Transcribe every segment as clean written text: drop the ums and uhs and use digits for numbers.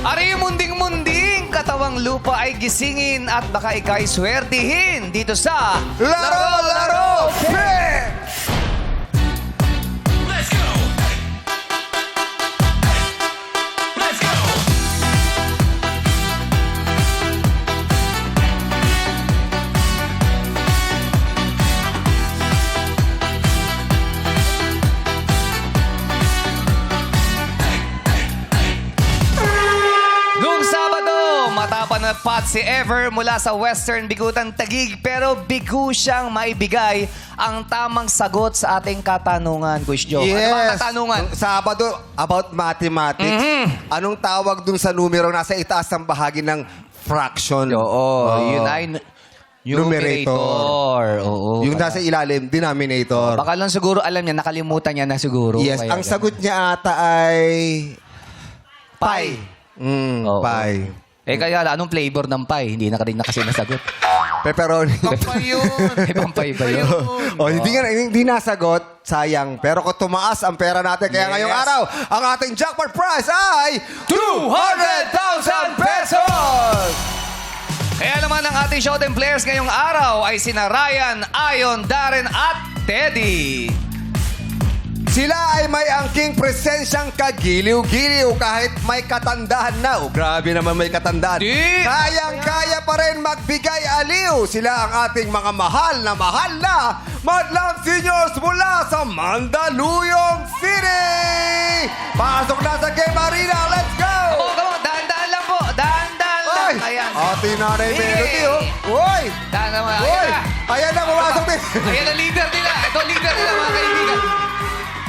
Ari munding-munding, katawang lupa ay gisingin at baka ika'y swertihin dito sa Laro! Pet! Let's go! Let's go! Noong Sabado, matapang na pot si Ever mula sa Western Bigutan Taguig pero bigo siyang maibigay ang tamang sagot sa ating katanungan, Kuya Joe. Ano ba ang katanungan? Nung Sabado, about mathematics. Anong tawag dun sa numero nasa itaas ng bahagi ng fraction? Oo, yun ay numerator. Oo. Yung nasa ilalim, denominator. Baka lang siguro alam niya, nakalimutan niya na siguro. Yes, Kaya ang ganun. sagot niya ata ay... Pi. Oo. Pi. Kaya anong flavor ng pie? Hindi na rin na kasi nasagot. Pepperoni. Pampay yun. May pampay ba yun? Hindi nasagot, sayang. Pero kung tumaas ang pera natin, kaya Yes. ngayong araw, ang ating jackpot prize ay 200,000 pesos! Kaya naman ang ating Showtime players ngayong araw ay sina Ryan, Ayon, Darren at Teddy. Sila ay may angking presensyang kagiliw-giliw kahit may katandaan na. Oh, grabe naman may katandaan. Di. Kayang-kaya pa rin magbigay aliw. Sila ang ating mga mahal na Madlang Seniors mula sa Mandaluyong City. Pasok na sa Game Arena. Let's go! Come on, dahan-dahan lang po. Dahan-dahan lang. Ay, Ayan. ating nanay Hey. Melody, oh. Uy! Dahan naman. Uy! Ayan na. Ayan na, pumasok din. Ayan ang leader nila. Ito ang leader nila, mga kaibigan.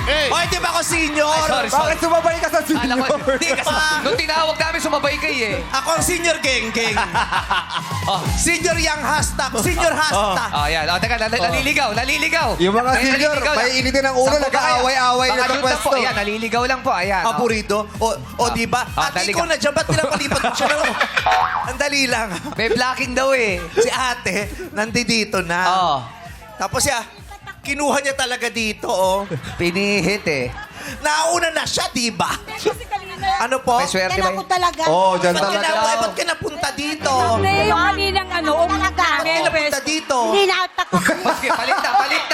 Oy, di ba ako senior? Ay, sorry. Bakit sumabay ka sa Alam senior? ko, hindi kasi nung tinawag namin, sumabay kayo eh. Ako ang senior geng-geng. Oh. Senior yang hashtag. Senior hashtag. Oh, yan. Oh, teka, naliligaw. Yung mga Ayan, senior, naliligaw lang. may initin ang ulo, Sampo ba kayo? nag-aaway-aaway na Baka sa doon lang po. pwesto. Ayan, naliligaw lang po. Ayan. oh. Aburido. O di ba? Ah, Ate daligaw. ko na dyan, ba't pinapalipat mo siya lang? Ang dali lang. May blocking daw eh. Si ate, nandito na. Oh. Tapos siya, kinuha niya talaga dito, oh. Pinihit eh. Nauna na siya, di ba? Ano po? May swerte ba Yan ako yun? talaga. Oh, dyan Ba't talaga. ba't ka napunta dito? Yung kaninang Ba't ka napunta dito? Hindi natak ako. Okay,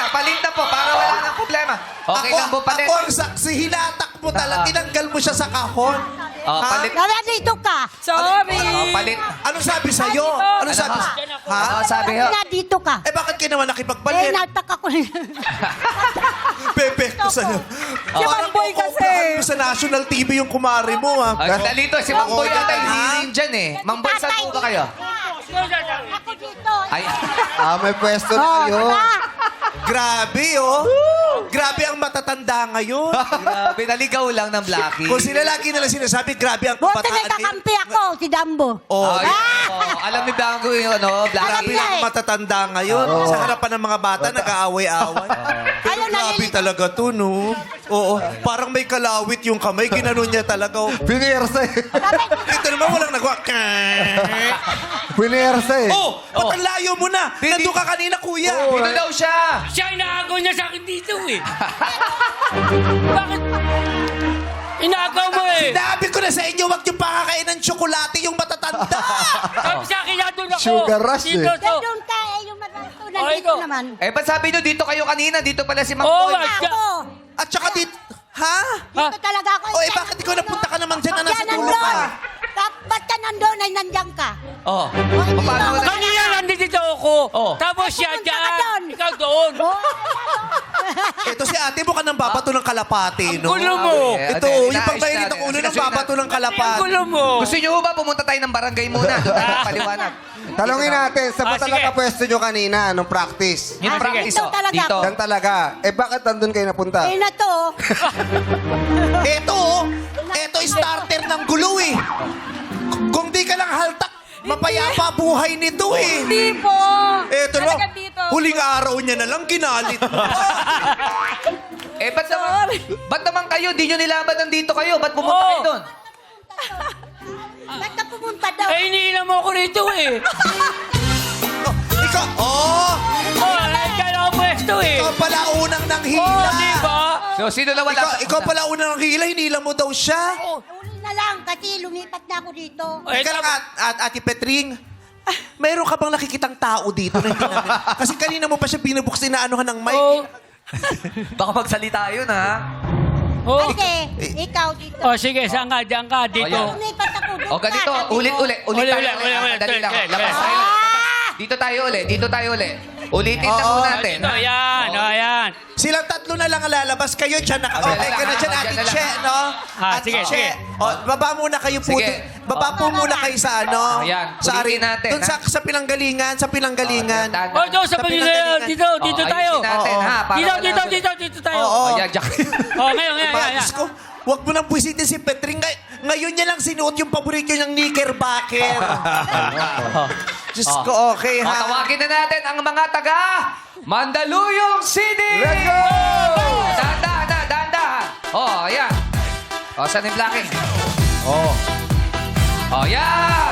palit na po para wala nang problema. Okay lang po, palit. Ako ang saksi, hinatak mo talaga. Tinanggal mo siya sa kahon. Oh, Ha? palit. Nara dito ka. Sorry. Oh, palit. Anong sabi sa'yo? Anong sabi? Ha? Ano sabi ho? Nara dito ka. Eh, bakit ka naman Eh, nakipagbalit? natak ako. Bebe ko sa'yo. Si Mamboy kasi. Mo sa national TV yung kumari mo, ha? Ay, dito, si Mang Boy yata yung Ha? hiling dyan eh. Mang Boy, saan po ba kayo? Ako dito. Ay, May pwesto na kayo. Grabe, oh. Grabe ang matatanda ngayon. grabe, naligaw lang ng Blackie. Kung sila lagi nila sinasabi, grabe ang Buti kabataan may kakampi ako, si Dambo. Oh, Ay, oh, alam ni Blanco yung ano, grabe Blackie. niya ang eh. matatanda ngayon. Sa harapan ng mga bata, nag-aaway-aaway. Pero Ayun, grabe naliligaw. talaga to, no? Oo, parang may kalawit yung kamay. Ginanon niya talaga. Oh. Binirsa eh. Ito naman walang nagawa. Binirsa eh. Oh, ba't ang layo mo na? Nandun ka kanina, kuya. Dito daw siya. Siya inaagaw niya sa akin dito eh. Bakit? Inaagaw mo eh. Sinabi ko na sa inyo, huwag niyo pakakain ng tsokolate yung matatanda. Sabi sa akin nandun ako. Sugar rush eh. Dito to. Doon ka, eh, yung maranto. Ay, Nandito ko. naman. Eh, ba't sabi nyo dito kayo kanina? Dito pala si Mang Oh, Boy. my God. Ako. At saka dito, ha? Dito talaga ako. O, bakit ikaw napunta ka naman dyan na nasa Yan, dulo ka? nandun. Ba't ka nandun ay nandiyan ka? Oh. hindi Paano ako- Kanina nandito ako. Oh. Tapos siya Pupunta ka dyan. doon. Ikaw doon. Oh, Ito si ate mo ka nang babato ng kalapati, no? Gulo mo. Ito, yung pangbainit ng ulo ng babato ng Ang kalapati. gulo mo. Gusto nyo ba pumunta tayo ng barangay muna? Doon tayo paliwanag. Talungin natin, sa Ah, talaga sige. pwesto nyo kanina, nung practice. Yung Ah, practice, dito oh. talaga Dito. ako. Dan talaga. Eh, bakit nandun kayo napunta? eh na to. Ito, ito starter ng gulo eh. Kung di ka lang haltak, mapayapa buhay nito eh. Hindi po. Ito no, Talaga dito. huling araw niya na lang ginalit. Eh, ba't naman kayo? Di nyo nilaban nandito kayo. Ba't pumunta Oo. kayo doon? Ba't ka pumunta daw? Eh, iniinom mo ako rito eh. Ikaw, Oh, kaya ako pwesto eh. ikaw pala unang nang Oh, hila. di ba? So, sino na wala? Ikaw pala unang nang hila, hinila mo daw siya. Uli na lang, kasi Dati, lumipat na ako dito. Eh, Teka lang, Ate Petring. Mayroon ka bang nakikitang tao dito na hindi namin? Kasi kanina mo pa siya binubuksin na anuhan ng mic. Oh, Baka magsalita yun, ha? oh. Kasi, ikaw dito. Oh, sige, saan ka? Diyan ka, dito. Ayan. Lumipat ako doon. O ganito, ka, sabi ulit mo. tayo. Ulit. Dali lang. Ulit. Labas tayo. Dito tayo ulit. Ulitin na po natin. Dito, yan. Oh, yan. Silang tatlo na lang ang lalabas. Kayo dyan. Okay ka na dyan, Ate Dyan na lang. Che, no? Ah, Ate sige, Che. sige. O, baba muna kayo po. Sige. Baba po muna kayo sa ano. Ayan, Sa ulitin natin, Doon ha? sa pinanggalingan. Sa pinanggalingan. Oh, doon sa Sa pinagalingan. pinagalingan. Dito tayo. Ayusin natin, Oo. ha? Para Dito tayo. Oo. Ayan, Jack. Oh, ngayon. Diyos ko, huwag mo nang busitin si Petring. Ngayon niya lang sinuot yung paborito niyang knickerbacker. Diyos ko, okay O, ha? tawagin na natin ang mga taga Mandaluyong City! Let's go! Dahan-dahan. Oh, ayan. O, saan yung blocking? Oh, yan!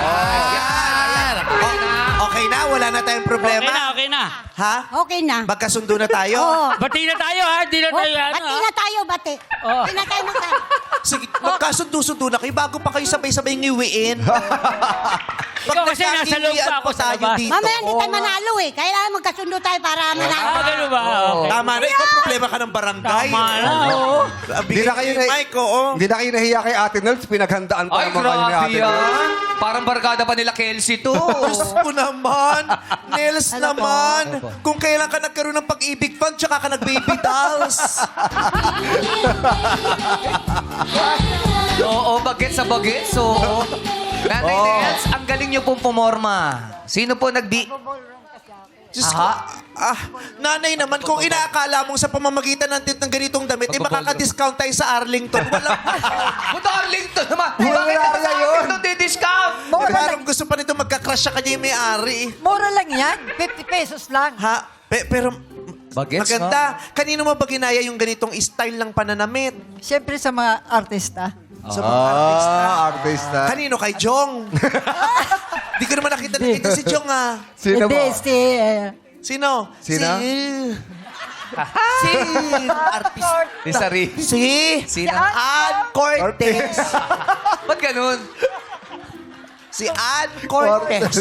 Yan! Okay na. Okay na, wala na tayong problema. Okay na. Ha? Okay na. Magkasundo na tayo? Oo. Bati na tayo, ha? Di na Oh, tayo, ano, bati ha? na tayo, bati. Oh. Bati na tayo magkano. Sige, magkasundo-sundo na kayo bago pa kayo sabay-sabay ngiwiin. Ikaw kasi nasa loob pa ako sa labas. Mamaya hindi tayo manalo eh. Kailangan magkasundo tayo para manalo. Ah, ganun ba? Okay. Tama na, ikaw problema ka ng barangay. Tama na, oo. Hindi na kayo na... Mike, oo. Hindi na kayo nahiya kay Ate Nels. Pinaghandaan pa Ay, naman kayo ni grabe Ate Nels. yan. Parang barkada pa nila Kelsey to. Diyos ko naman. Nels Ano to? naman. Kung kailan ka nagkaroon ng pag-ibig fund, tsaka ka nag-baby dolls. Oo, bagets sa bagets. Oo. Nanay Nels, ang galing niyo pong pumorma. Sino po Diyos ko. Nanay naman, kung inaakala mong sa pamamagitan ng ganitong damit, makaka-discount tayo sa Arlington. Wala. Punta Arlington naman. Wala Bakit naman na sa yun. Arlington di-discount? Parang gusto pa nito magka-crush siya kanya yung may-ari. Mura lang yan. 50 pesos lang. Ha? Pero Bagets, maganda. Kanino mo ba ginaya yung ganitong style ng pananamit? Siyempre sa mga artista. Sa mga artista. Artista. Kanino? Kay Jong? Di ko naman nakita si Jong, ah. Sino Hindi, ba? Sino? Sino? Si artista. Di sari. Si Ann Cortez. Ba't ganun? Si Ann Cortez.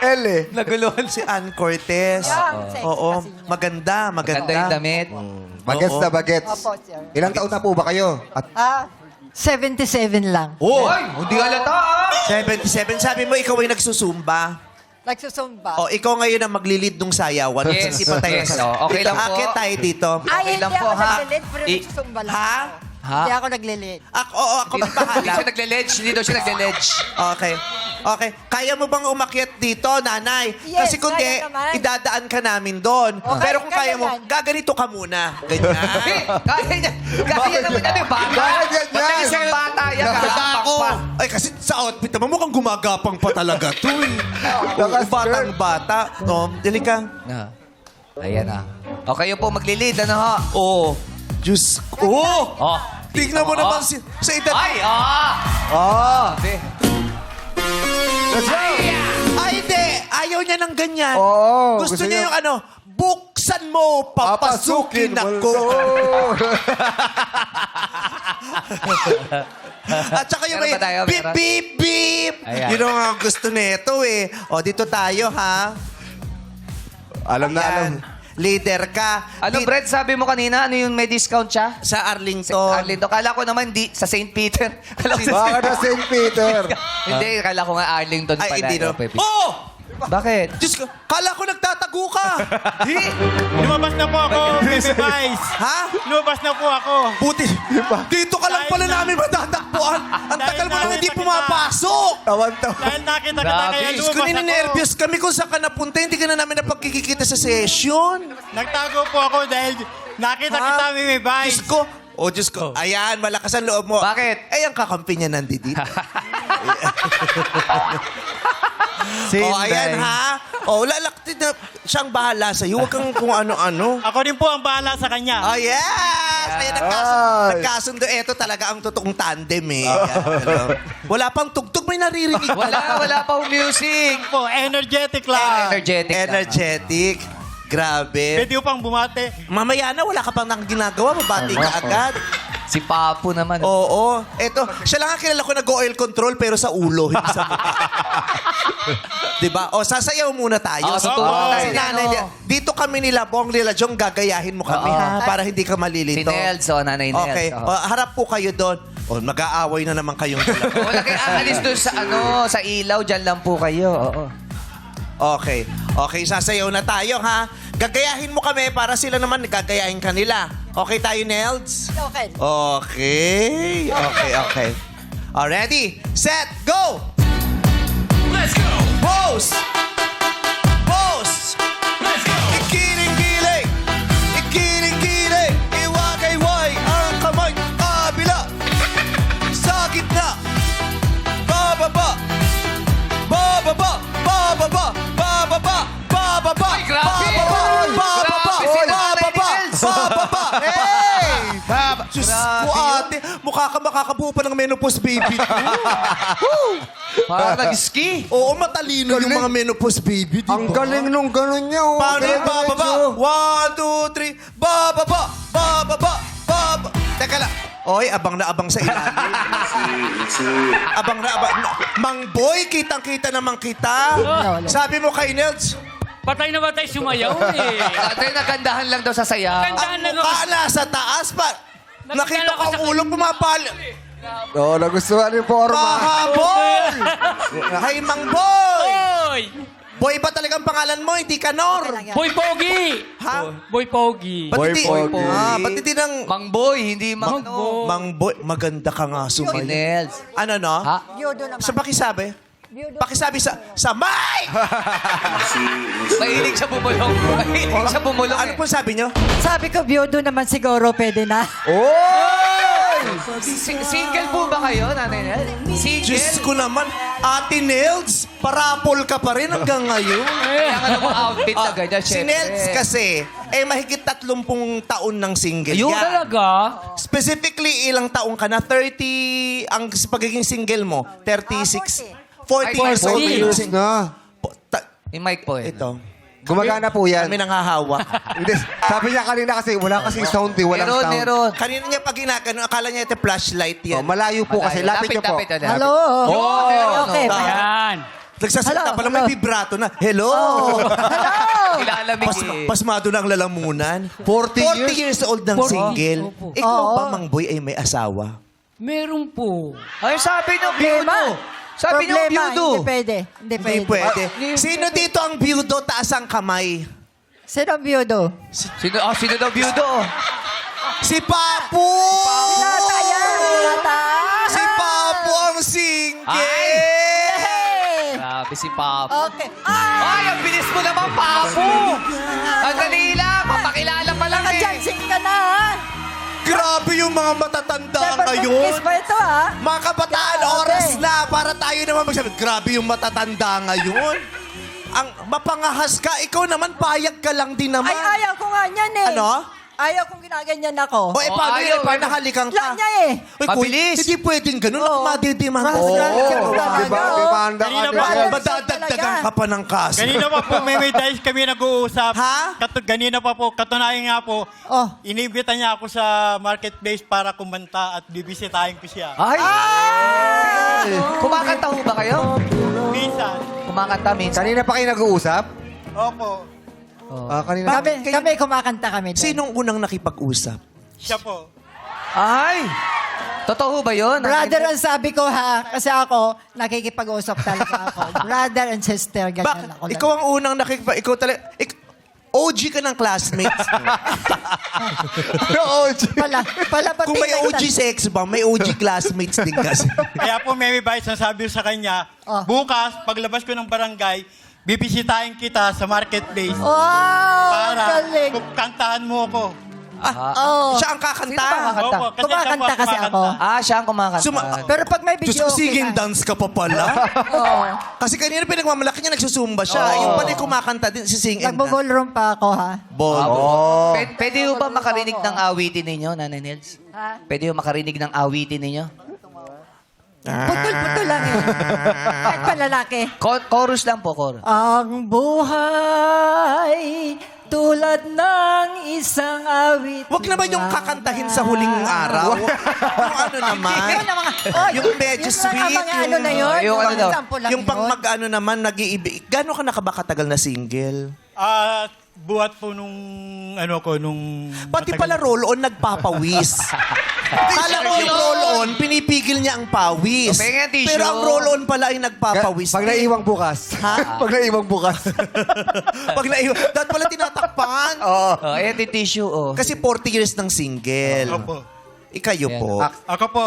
Ele. Naguluhan Si Ann Cortez. Oo. Maganda. Ganda yung damit. Bagets na bagets. Opo, sir. Ilang taon na po ba kayo? At 77 lang. Oh! Ay, hindi halata ah. 77. Sabi mo, ikaw ay nagsusumba. Nagsusumba. O, ikaw ngayon ang maglilid ng sayawan. Yes, Kasi patay yes. Oh, okay lang po. Akit tayo dito. Ay, lang hindi po, ako ha? naglilid, pero nagsusumba lang. Ha? ako. Hindi ako naglilid. Ako Hindi bahala. siya nagle-ledge. Hindi daw siya nagle-ledge. Okay. Okay. Kaya mo bang umakyat dito, nanay? Yes, Kasi kung di, kaya naman. idadaan ka namin doon. Okay, Pero kung kaya kaya mo, yan. gaganito ka muna. Ganyan. Kaya niya. Kaya naman ano yung bata. Bakit ganyan? Ba't isang bata yan? Ako. Pa. Ay, kasi sa outfit naman mukhang gumagapang pa talaga to eh. Batang bata. No, dali ka. Ayan na. O kayo po maglilid. Ano ho? Oo. Diyos ko. Oh. Tignan mo naman sa edad. Ay, ah! Oh! Let's go! Ay, hindi. Ayaw niya ng ganyan. Oo, Gusto gusto niya niya- yung ano, buksan mo, papasukin ako. At saka yung Meron may ba tayo? beep, Meron? beep, beep. Ayan. Yun ang gusto nito eh. O, dito tayo ha. Alam na alam. Ayan. Leader ka. Ano, Brad, sabi mo kanina, ano yung may discount siya? Sa Arlington. Arlington. Kala ko naman di sa St. Peter. Kala ko Baka na St. Peter. Hindi, kala ko nga Arlington pala. Ay, hindi no. Pepe. Oh! Bakit? Diyos ko, kala ko nagtatago ka. Lumabas na po ako, Baby Vice. Ha? Lumabas na po ako. Buti. Dito ka lang pala namin matatakbuhan. Ang Dahil tagal mo nang namin hindi nakita- pumapasok. Tawan-tawan. Dahil nakita kita Grabe. kaya Diyos ko, lumabas ako. nininervyos kami kung saan ka napunta. Hindi ka na namin napagkikita sa session. Nagtago po ako dahil nakita Ha? kita, Baby Diyos Vice. ko. Oh, Diyos ko. Ayan, malakas ang loob mo. Bakit? Eh, ang kakampi niya nandito. Sinday. Oh, ayan ha. Oh, lalakti na siyang bahala sa'yo. Huwag kang kung ano-ano. Ako din po ang bahala sa kanya. Oh, yes! Kaya nagkasundo. Ito talaga ang totoong tandem eh. Yan, wala pang tugtog, may naririnig. Wala pa music. Po, energetic lang. Energetic. lang. Energetic. Grabe. Pwede po pang bumate. Mamaya na, wala ka pang ginagawa. Mabati ka agad. Si Papu naman. Oo. Eto, siya lang ang kilala ko nag-oil control pero sa ulo, hindi sa mukha. Diba? O, sasayaw muna tayo. Oo, tutulong tayo Si dyan, nanay oo. niya. Dito kami nila, Bong Lila Jong, gagayahin mo kami, Oo. ha? Para hindi ka malilito. Si Nels, Nanay Nels. Okay. Oo. O, harap po kayo doon. O, mag-aaway na naman kayong dalawa. Wala kayo aalis doon sa sa ilaw. Diyan lang po kayo. Oo. Okay. Okay, sasayaw na tayo, ha? Gagayahin mo kami para sila naman gagayahin kanila. Okay tayo, Nels? Okay. Okay. Okay. Ready, set, go! Let's go. Pose! Pose! Let's go. Ikiling-kiling! Ikiling-kiling! Iwagayway ang kamay! Kabila! Sa gitna! Bababa! Bababa! Bababa! Bababa! Bababa! Ay, grabe! Bababa! Grabe si Nanay Bababa! Nels. Bababa! Hey! Diyos ko, Grabe ate. Mukha ka makakabuo pa ng menopause baby. Parang nag-ski. Oo, matalino yung mga menopause baby. Di Ang ba? galing nung gano'n niya. Oh. Paano yung Diretso. bababa? 1, 2, 3. Bababa! Bababa! Bababa! Teka lang. Oy, abang na abang sa ilalim. Abang na abang. Mang Boy, kitang-kita naman kita. Sabi mo kay Nels, Patay na batay sumayaw eh. Dati nagandahan lang daw sa saya. Gandaan ang lang mukha ako. nasa taas pa. Nakita Nakikita ko ko ang sa- ulo pumapal. Oo, nagustuhan yung forma. Pahabol! Hay, Mang Boy! Boy! Boy ba talagang pangalan mo? Hindi ka Nor? Boy Pogi! Ha? Boy Pogi. Ba't hindi? Pogi. Ba't hindi ng... Mang Boy, hindi Mang Boy. Mang Boy, maganda ka nga Si sumayo. Nels. Ano no? Ha? Biyudo naman. Sa pakisabi? Biyudo. Pakisabi sa mic! Mahilig siya bumulong. Mahilig siya bumulong. Ano po sabi nyo? Sabi ko, biyudo naman siguro pwede na. Single po ba kayo, Nanay Nels? Single? Diyos ko naman, Ate Nels, parapol ka pa rin hanggang ngayon. Kailangan ng mga outfit na ganyan, Si syempre. Nels kasi, mahigit 30 taon ng single Yun yan. Talaga? Specifically, ilang taong ka na? 30, ang pagiging single mo, 36. 40 years old. 40 na yung Years sing- na. Yung mic po eh. Ito. Gumagana po yan. Kami nanghahawak. Hindi, sabi niya kanina kasi wala kasing sound eh. Walang Meron, sound. meron. Kanina niya pag ginagano, akala niya ito flashlight Oh, yan. malayo po kasi. Lapit niyo po. lapit. Hello? Oh, Okay. no. Yan. Nagsasalita Hello, pala, may hello. vibrato na. Hello! Ilalamig eh. Pasmado ng lalamunan. 40 years old ng 40. single. Opo. Ikaw Oo. ba, Mang Boy, ay may asawa? Meron po. Ay, sabi nyo, Problema. biyudo. Sabi nyo, Problema, biyudo. Hindi pwede. Hindi Hindi pwede. pwede. Sino dito ang byudo, taas ang kamay? Sino ang biyudo? Sino daw biyudo? Si Papu! Lata yan! Lata! Si Papu ang single! Hey! Grabe si Papo. Okay. Ah! Ay, ang bilis mo naman, Papo! Ang dali lang, papakilala pa lang eh. Dyan, sing ka na, ha? Grabe yung mga matatanda Dapat ngayon. kiss pa ito, ha? Mga kabataan, Grabe. oras na para tayo naman magsabi. Grabe yung matatanda ngayon. Ang mapangahas ka, ikaw naman payag ka lang din naman. Ay, ayaw ko nga niyan, eh. Ano? Ayaw kong ginaganyan ako. O, paano ayaw, yun? Paano eh. nahalikan Wala ka? niya, eh. Uy, kuy, Mabilis. hindi pwedeng ganun. Oo. Madidimanda Oo. ka. Diba? Demanda Kanina kami. pa. Yes. Madadagdagan ka pa ng kaso. Kanina pa po, may dahil kami nag-uusap. Ha? Ganina pa po, katunayan nga po, Oh. inibita niya ako sa marketplace para kumanta at bibisitahin ko siya. Ay! Kumakanta ho ba kayo? Minsan. Kumakanta minsan. Kanina pa kayo nag-uusap? Opo, Kanina. Kami kumakanta kami. doon. Sinong unang nakipag-usap? siya po. Ay! Totoo ba yun? Brother ang sabi ko, ha? Kasi ako, nakikipag-usap talaga ako. Brother and sister, ganyan ako. Ikaw ang unang nakipag... Ikaw talaga... OG ka ng classmates. Pala pati Kung may OG sex ba, may OG classmates din kasi. Kaya po, Mary Vice, ang sabi ko sa kanya, Oh. bukas, paglabas ko ng barangay, bibisitahin kita sa marketplace Wow! para Galing! kantahan mo ako. Oh. Siya ang kakanta. Sino ba kakanta? Opo, kasi Kumakanta siya po ang kasi kumakanta. Ah, siya ang kumakanta. Pero pag may Diyos video, ko, singing okay na. dance ka pa pala. Oo. Kasi kanina pinagmamalaki niya, nagsusumba siya. Yung pala yung kumakanta din, si sing and dance. Nagbo-ballroom pa ako, ha? Oh. Pwede ho ba makarinig ng awitin ninyo, Nanay Nels? Ha? Pwede ho makarinig ng awitin ninyo? Putol-putol lang yun. Kahit pa lalaki. Chorus lang po, chorus. Ang buhay, tulad ng isang awit. Wag naman yung kakantahin sa huling araw. Yung ano naman. Yung medyo Yung mga sweet. ano na yun. Yung ano daw? example lang Yung pang yun. mag-ano naman, nag-iibig. Gano'n ka na ba katagal na single? Buhat po nung, nung... Pati pala roll-on, nagpapawis. Kala ko yung roll-on, pinipigil niya ang pawis. O, pengen tissue. Pero ang roll-on pala ay nagpapawis. Pag naiwang bukas. Ha? Pag naiwang bukas. Pag naiwan. Dapat pala tinatakpan. Oo. Oh, ayan yung tissue, oh. Kasi 40 years ng single. Opo. Ikayo po. Ako po,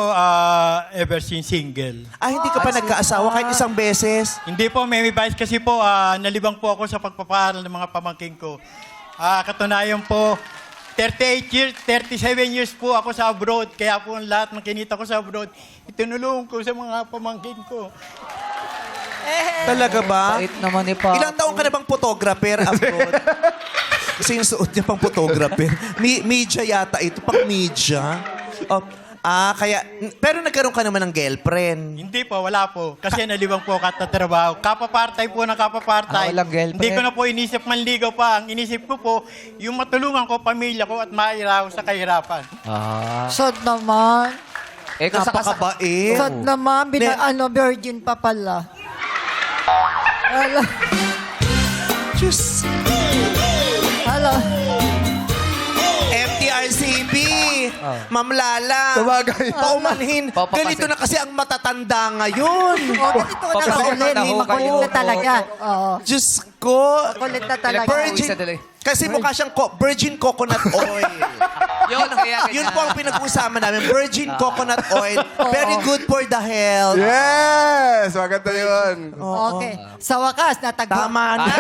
ever since single. Hindi ka pa nagkaasawa kahit isang beses. Hindi po, may advice kasi po, nalibang po ako sa pagpapaaral ng mga pamangkin ko. Katunayan po, 37 years po ako sa abroad. Kaya po ang lahat ng kinita ko sa abroad, itinulong ko sa mga pamangkin ko. Talaga ba? Bait naman ni Papa. Ilang taon ka na bang photographer abroad? Kasi yung suot niya pang photographer. Media yata ito, pang media. Pero nagkaroon ka naman ng girlfriend. Hindi po, wala po. Kasi nalibang po ako at trabaho. Kapapartay po ng kapapartay. Walang girlfriend. Hindi ko na po inisip manligaw pa. Ang inisip ko po, yung matulungan ko, pamilya ko at mairaw sa kahirapan. Sad naman. Kung sa Napakabait. Sad naman. Virgin pa pala. Hello. Diyos. Hello. MTRCB. Ma'am Lala. Sabagay. Paumanhin. Papapasin. Ganito na kasi ang matatanda ngayon. Ganito na Kasi makulit. nahu Makulit kayo. na talaga. Oo. Diyos ko. Makulit na talaga. Virgin. Kasi mukha siyang virgin coconut oil. Yun, kaya Yun po ang pinag-uusapan namin. Virgin coconut oil. Very good for the health. Yes! Maganda yun. Okay. Sa wakas, natagpo. Tama na.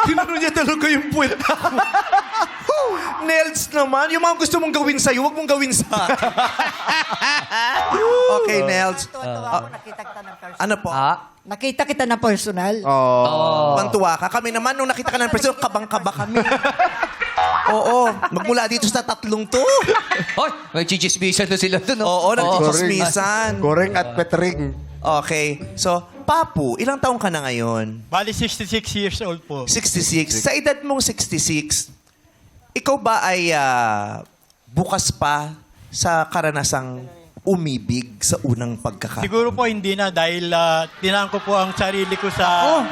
Tinuro niya talaga yung puwet. Nails naman. Yung mga gusto mong gawin sa'yo, huwag mong gawin sa akin. Okay, Nails. Tuwa-tuwa ako, nakita kita ng personal. Ano po? Nakita kita ng personal. Mantuwa ka. Kami naman, nung nakita ka ng person, kabang-kaba kami. Oo. Magmula dito sa tatlong to. Hoy, may chichismisan na sila dun, no? Oo, nagchichismisan. Koreng at petring. Okay. So, Papu, ilang taong ka na ngayon? Bali, 66 years old po. 66. Sa edad mong 66, ikaw ba ay bukas pa sa karanasang umibig sa unang pagkakataon? Siguro po hindi na dahil tinaan ko po ang sarili ko sa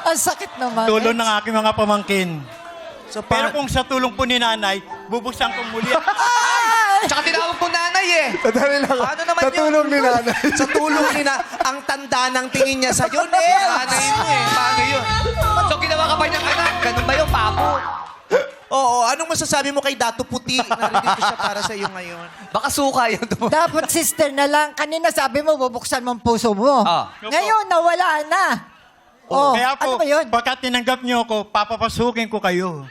Ang sakit naman. tulong ng aking mga pamangkin. So, Pero kung sa tulong po ni nanay, bubuksan ko muli. Tsaka tinawag ko nanay, eh. Sadali lang. Paano naman Sa yun? tulong ni nanay. sa tulong ni na, ang tanda ng tingin niya sa'yo, Nels. Nanay mo, eh. Paano yun? So, ginawa ka pa niyang anak. Ganun ba yung Papo? Oo, anong masasabi mo kay Dato Puti? Narinig ko siya para sa iyo ngayon. Baka suka yun. Dapat sister na lang. Kanina sabi mo, bubuksan mo ang puso mo. Ngayon, nawala na. Oh, Kaya ano po, ba yun? pagka tinanggap niyo ako, papapasukin ko kayo.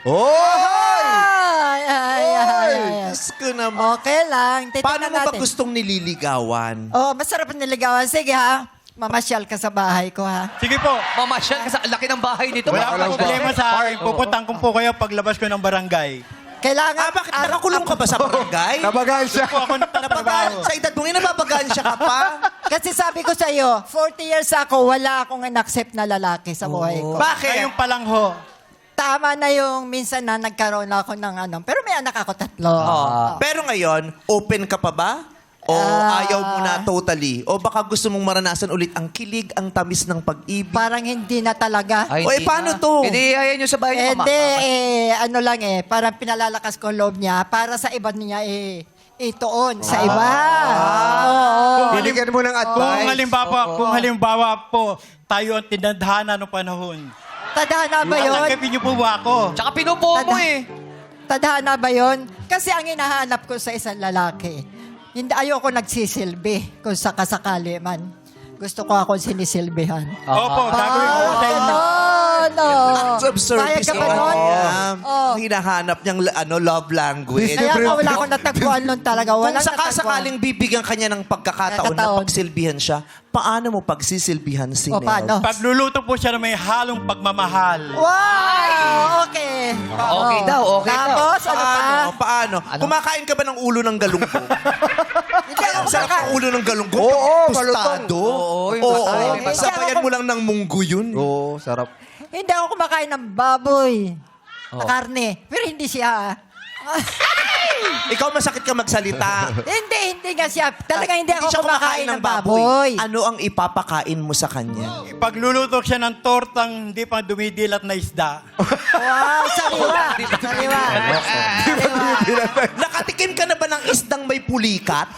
Ay. Diyos ko naman. Okay lang. Paano Titignan mo ba natin. gustong nililigawan? Oh, masarap ang niligawan. Sige ha. Mamasyal ka sa bahay ko ha. Sige po. Mamasyal ka sa laki ng bahay nito. Wala Baka akong problema sa akin. Pupuntahan ko po kayo paglabas ko ng barangay. Kailangan... Bakit nakakulong ka ba sa barangay? Nabagaan siya. Po ako Nabagaan, nagtatrabaho. sa edad mo ngayon, nababagaan siya ka pa? Kasi sabi ko sa'yo, 40 years ako, wala akong in-accept na lalaki sa buhay ko. Bakit? Ngayon pa lang ho. Tama na yung minsan na nagkaroon ako ng ano. Pero may anak ako 3. Pero ngayon, open ka pa ba? O ayaw mo na totally? O baka gusto mong maranasan ulit ang kilig, ang tamis ng pag-ibig? Parang hindi na talaga. Ay, O, hindi paano na. to? Hindi, ayan nyo sa bahay niyo. Hindi, ano lang parang pinalalakas ko ang loob niya para sa iba niya ituon sa iba. Oo. Binigyan mo ng advice. Kung halimbawa po, tayo ang tinadhana ng panahon. Tadhana ba yun? Tanggapin niyo po ba ako? Tsaka pinupo mo, eh. Tadhana ba yun? Kasi ang hinahanap ko sa isang lalaki, hindi ayoko nagsisilbi kung sakasakali man. Gusto ko akong sinisilbihan. Opo, gagawin ko po sa inyo. No. Acts of service. Kaya ka ba nun? Ang hinahanap niyang love language. Kaya ka wala akong natagpuan nun talaga. Kung Walang sakaling bibigyan kanya ng pagkakataon na Pagkataon. pagsilbihan siya, paano mo pagsisilbihan si O, Nel? paano? Pagluluto po siya na may halong pagmamahal. Wow! Okay. Okay daw, okay daw. Tapos, ano pa? Paano? Kumakain ka ba ng ulo ng galunggong? Hindi ako Sarap ang ulo ng galunggong. Oo, tostado. Oo, yung Oo, patay, may patay. sabayan mo lang ng munggo yun. Oo, sarap. Hindi ako kumakain ng baboy. Na karne. Pero hindi siya. Ikaw masakit ka magsalita. hindi nga siya. Talaga hindi ako siya kumakain ng baboy. Ano ang ipapakain mo sa kanya? Pagluluto siya ng tortang hindi pa dumidilat na isda. Wow, sariwa. Sariwa. Nakatikim ka na ba ng isdang may pulikat?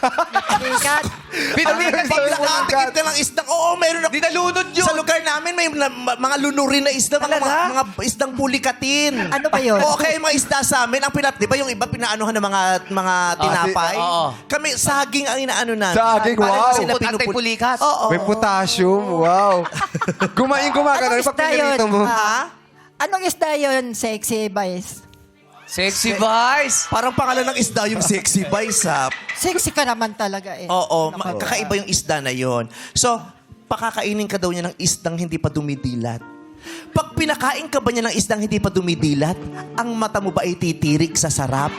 Sikat. Pinulikat Pag nakatikim ka ng isdang, oo, meron na. Di nalunod yun. Sa lugar namin, may mga lunurin na isda, mga isdang pulikatin. Ano ba yun? Oo, kaya yung mga isda sa amin, ang di ba yung iba pinaanuhan ng mga tinapay? oo. Kami, saging ang inaano namin. Saging, Parang wow. sila Anti-pulikat. Oo. May potassium, wow. Kumain-kumain. Anong Pag isda yun? pinilito mo. Ha? Anong isda yun, sexy boys? Sexy Vice. Parang pangalan ng isda yung sexy vice, ha? Sexy ka naman talaga eh. Oo, Naku. kakaiba yung isda na yon. So, pakakainin ka daw niya ng isdang hindi pa dumidilat. Pag pinakain ka ba niya ng isdang hindi pa dumidilat, ang mata mo ba ay titirik sa sarap?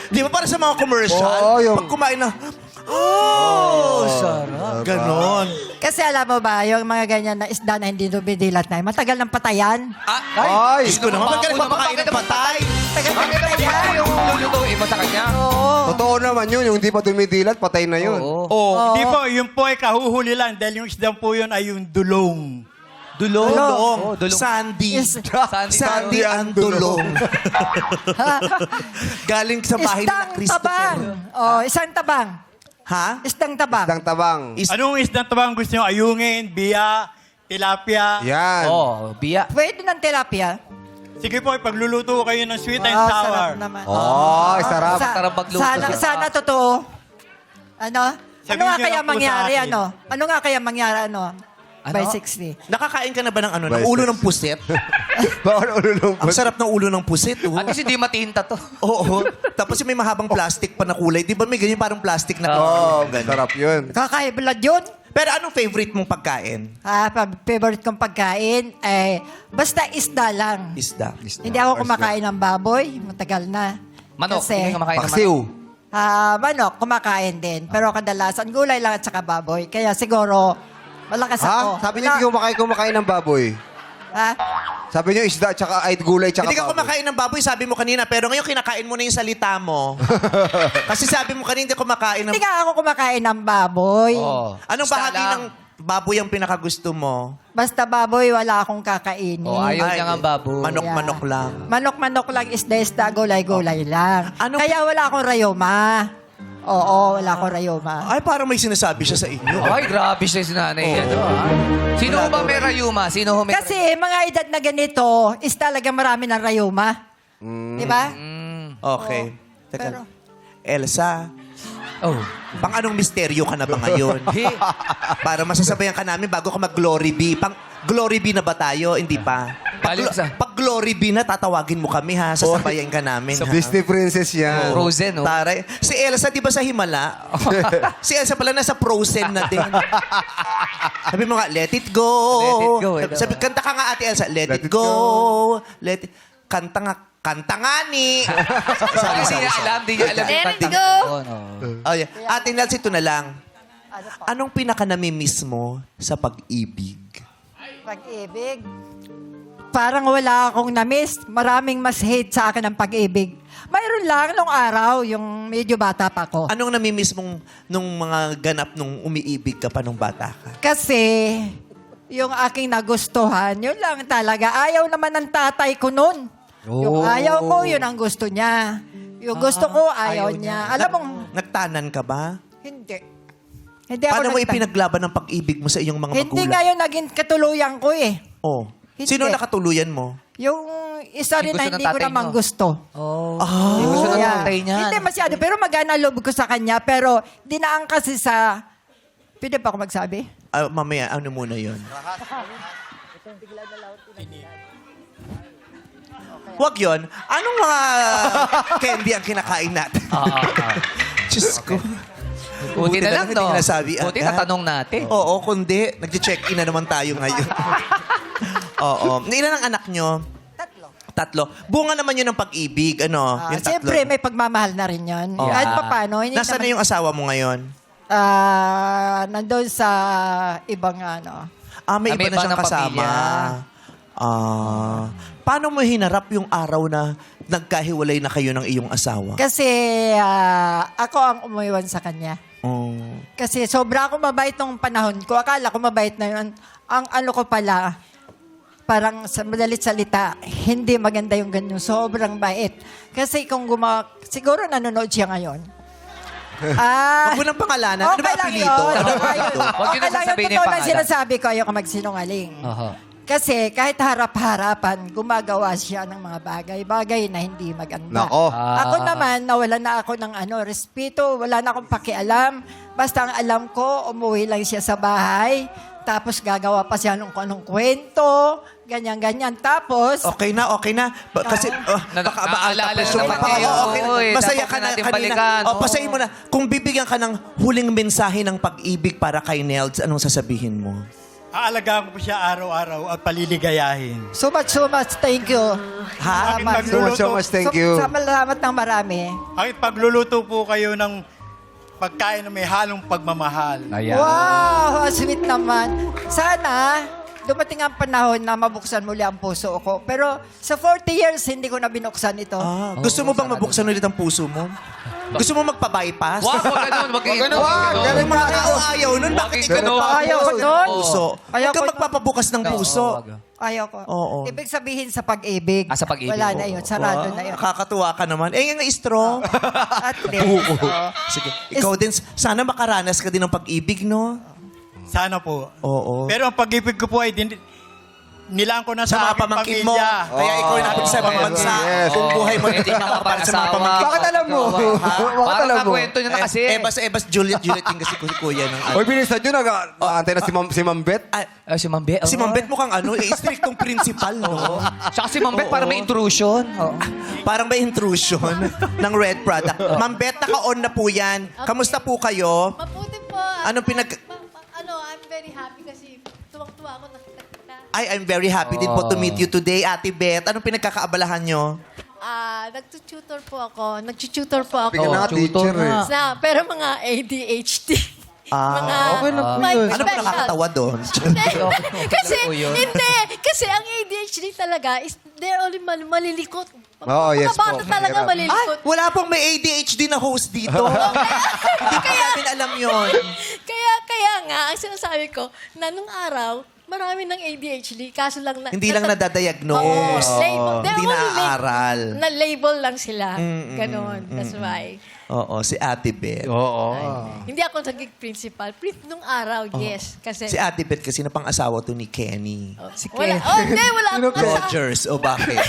Di ba para sa mga commercial? Oo, yung- Pag kumain na, sarap. Ganon. Kasi alam mo ba, yung mga ganyan na isda na hindi dumidilat na, matagal ng patayan. Ay, Diyos ko naman, ba't ka nagpapakain ng patay? Matagal ng Bakit patayan. yung lulutuin mo sa kanya? Oo. totoo naman yun. Yung hindi pa dumidilat, patay na yun. Oo. Oh, Hindi po, yun po ay kahuhuli lang dahil yung isdang po yun ay yung dulong. dulong. Oh, dulong. Sandy. Is- Sandy ang dulong. Galing sa bahay ni Isdang Christopher. tabang. Oh, isang tabang. Ha? Isdang tabang. Isang tabang. Anong isdang tabang gusto nyo? Ayungin, biya, tilapia. Yan. Oh, biya. Pwede ng tilapia. Sige po, pagluluto kayo ng sweet and Oh, sour. sarap naman. Oh, sarap. Sarap magluto. Sana totoo. Ano? Ano Sabihin nga niyo kaya lang po sa mangyari, akin. ano? Ano nga kaya mangyari, ano? Ano? By 60. Nakakain ka na ba ng ano? Ng Bicycle. ulo ng pusit? Bawal ulo Ang sarap ng ulo ng pusit, oh. At least hindi matinta to. Oo. Tapos yung may mahabang plastic pa na kulay. Di ba may ganyan parang plastic na Oh, ganyan? sarap yun. Kakaiblad yun. Pero anong favorite mong pagkain? Favorite kong pagkain, basta isda lang. Isda. Hindi ako kumakain ng baboy. Matagal na. Manok. Kasi, Hindi ka makain ng manok. Paksiw. manok, kumakain din. Pero kadalasan, gulay lang at saka baboy. Kaya siguro, malakas ako. Ha? Sabi niyo hindi kumakain ng baboy. Ha? Sabi niyo isda, tsaka ay gulay, tsaka Hindi ka baboy. kumakain ng baboy, sabi mo kanina. Pero ngayon kinakain mo na yung salita mo. Kasi sabi mo kanina hindi kumakain ng... Hindi nga ako kumakain ng baboy. Oh. Anong Isda bahagi lang. ng baboy ang pinakagusto mo? Basta baboy, wala akong kakainin. Oh, ayaw niya nga baboy. Manok-manok Yeah. lang. Manok-manok lang, isda-isda, gulay-gulay lang. Ano- Kaya wala akong rayoma. Oo, wala akong rayoma. Ay, parang may sinasabi siya sa inyo. Ay, grabe siya si nanay. Ano, ha? Sino ho ba may rayuma? Sino ho may Kasi mga edad na ganito, is talaga marami ng rayoma. Di ba? Okay. Oo. Teka. Pero- Elsa, Oh. pang anong misteryo ka na ba ngayon? Para masasabayan ka namin bago ka mag-Glory B. Pang Glory B na ba tayo? Hindi pa. Galing sa- Pag Glory B na, tatawagin mo kami ha. Sasabayan ka namin ha. Disney princess yan. Frozen, oh. Taray. Si Elsa, di ba sa Himala? Si Elsa pala nasa Frozen na din. Sabi mo nga, let it go. Let it go, Sabi, kanta ka nga, Ate Elsa. Let it go. Let it... Kanta nga ni. Sorry, hindi niya alam. Hindi niya alam. Let yung it kanta. go. Oh, no. Oh, yeah. Ate Nels, ito na lang. Anong pinaka-namimiss mo sa pag-ibig? Pag-ibig. Parang wala akong na-miss. Maraming mas hate sa akin ang pag-ibig. Mayroon lang nung araw, yung medyo bata pa ko. Anong namimiss mong nung mga ganap nung umiibig ka pa nung bata ka? Kasi, yung aking nagustuhan, yun lang talaga. Ayaw naman ng tatay ko nun. Yung ayaw ko, yun ang gusto niya. Yung gusto ko, ayaw niya. Alam mo, Nagtanan ka ba? hindi. Hindi ako Paano mo nagtan- ipinaglaban ng pag-ibig mo sa iyong mga Hindi magulang? nga yun naging katuluyan ko eh. Oh. Hindi. Sino nakatuluyan mo? Yung isa rin Yung na gusto ng hindi ko tatay naman niyo. gusto. Oh. Yung gusto ng Yeah. tatay niya. Hindi masyado, pero magana loob ko sa kanya. Pero dinaan kasi sa... Pwede pa ako magsabi? Mamaya, ano muna yon? Huwag yon. Anong mga candy ang kinakain natin? Diyos ko. Buti na lang, hindi no? nasabi Buti agad. natanong natin. Oo, kundi. Nag-check-in na naman tayo ngayon. Oo. Ilan ang anak nyo? tatlo. Bunga naman yun ng pag-ibig, ano? Yung tatlo. Siyempre, may pagmamahal na rin yun. Oh. Kahit pa paano. Nasaan na yung asawa mo ngayon? Nandun sa ibang ano. May May iba na iba siyang ng kasama. pamilya. Paano mo hinarap yung araw na nagkahiwalay na kayo ng iyong asawa? Kasi ako ang umuiwan sa kanya. Oh. Kasi sobra ako mabait nung panahon ko. Akala ko mabait na yun. Ang ano ko pala, parang sa madalit salita, hindi maganda yung ganyan. Sobrang bait. Kasi kung siguro nanonood siya ngayon. Huwag mo ng pangalanan. Ano ba apelido? Ano ba apelido? Huwag yun na sasabihin yung Totoo lang pangalan. sinasabi ko, ayoko magsinungaling. Kasi kahit harap-harapan, gumagawa siya ng mga bagay na hindi maganda. Nako. Ako naman, nawalan na ako ng respeto, wala na akong pakialam. Basta ang alam ko, umuwi lang siya sa bahay, tapos gagawa pa siya ng anong kwento, ganyan-ganyan. Tapos, Okay na. Kasi, baka Naalala tapos naman yung- tayo. okay na. Uy, Masaya dapat ka na natin kanina. balikan, oo. Pasayin mo na. Kung bibigyan ka ng huling mensahe ng pag-ibig para kay Nelds, anong sasabihin mo? Aalagaan ko po siya araw-araw at paliligayahin. so much, thank you. Ha? Bakit So much thank you. Salamat ng marami. Bakit pagluluto po kayo ng pagkain na may halong pagmamahal? Ayan. Wow, sweet naman. Sana, dumating ang panahon na mabuksan muli ang puso ko. Pero sa 40 years, hindi ko na binuksan ito. Gusto mo bang mabuksan ulit ang puso mo? Gusto mo magpa-bypass? Wag ganun. Wag ganun. Kung mga tao ayaw nun, bakit ikaw ganun. Ayaw ko nun. puso? Ayaw Huwag ka ko- magpapabukas ng puso. Ayaw ko. Oo. Ibig sabihin sa pag-ibig. Sa pag-ibig. Wala na yun. Sarado na yun. Kakatuwa ka naman. Yung straw. At least. Sige. Ikaw din, sana makaranas ka din ng pag-ibig, no? Sana po. Oo. Pero ang pag-ibig ko po ay nilaan ko na Sa sa mga aking pamangkin mo. pamilya. Kaya ikaw ay napit sa ibang bansa. Yes. Kung buhay mo, hindi ka para sa mga pamangkin. Bakit alam mo? Bakit Parang alam mo? nakwento niya na kasi. Ebas, Juliet yung kasi kuya ng Hoy, bilisan nyo. Nag-aantay na si Ma'am Bet. Si Mambe. Si Ma'am Bet mukhang strictong principal, no? Tsaka si Mambe para may intrusion. Parang may intrusion ng red product. Ma'am Bet, naka-on na po yan. Kamusta po kayo? Mabuti po. Anong I'm very happy kasi tuwang-tuwa ako nakita kita. I'm very happy din po to meet you today, Ate Bet. Anong pinagkakaabalahan nyo? Nagtututor po ako. Nagtututor po ako. Bigyan na nga teacher eh. Pero mga ADHD. mga okay lang po may yun. Ano ba special. nakakatawa doon? kasi, po yun. hindi. Kasi ang ADHD talaga is they're only malilikot. Oo, yes Mga bata po. talaga Mahirap. malilikot. Wala pong may ADHD na host dito. Hindi pa namin alam yon. Kaya nga, ang sinasabi ko, na nung araw, marami ng ADHD, kaso lang na... Hindi lang nadadiagnose. Oo, label. They're Hindi only naaaral. Na-label lang sila. Ganon. That's why. Oo, si Ate Bet. Hindi ako naging principal. Nung araw, yes. Kasi... Si Ate Bet kasi na pang-asawa to ni Kenny. Wala akong asawa. Rogers, o bakit?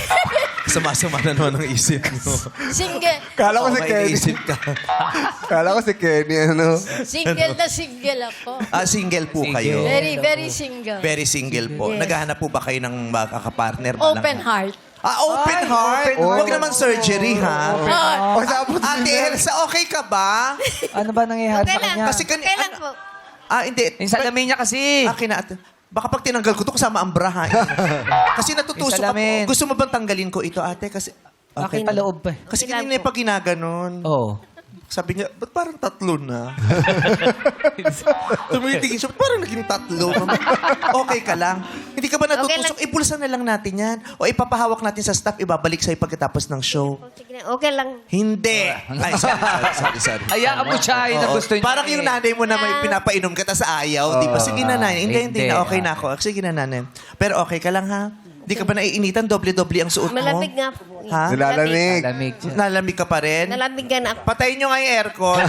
Sumasama na naman ang isip mo. Single. Kala ko si may Kenny. isip ka. Kala ko si Kenny, ano? Single na single ako. Single po kayo. Very, very single. Very single po. Yes. Naghahanap po ba kayo ng makakapartner? Open heart. Open heart? Huwag naman surgery, ha? O, sabot Ate Elsa, okay ka ba? Ano ba nangyayari Okay sa lang. kanya? Kasi Okay lang po. Hindi. Yung salamin niya kasi. Akin na. Baka pag tinanggal ko to kasama ang bra, ha? Kasi natutusok Yung ako. salamin. Gusto mo bang tanggalin ko ito, ate? Kasi, Akin pa loob pa. Kasi Okay lang kanina yung pag ginaganon. Oo. Sabi niya, ba't parang tatlo na? Tumitingin siya, ba't parang naging tatlo? Okay ka lang. Hindi ka ba natutusok? Ipulsan na lang natin yan. O ipapahawak natin sa staff, ibabalik sa'yo pagkatapos ng show. Okay lang. Hindi. Ay, sorry. Hayaan mo siya yun ang Oo. gusto niya. Parang yung nanay mo na may pinapainom ka tas ayaw. Di ba? Sige na, nanay. Hindi na. Okay na ako. Sige na, nanay. Pero okay ka lang, ha? Di ka ba naiinitan? Doble-doble ang suot mo? Malamig nga po. Ha? Nilalamig. Lamig siya. Nalamig ka pa rin? Nalamig nga na ako. Patayin nyo nga yung aircon.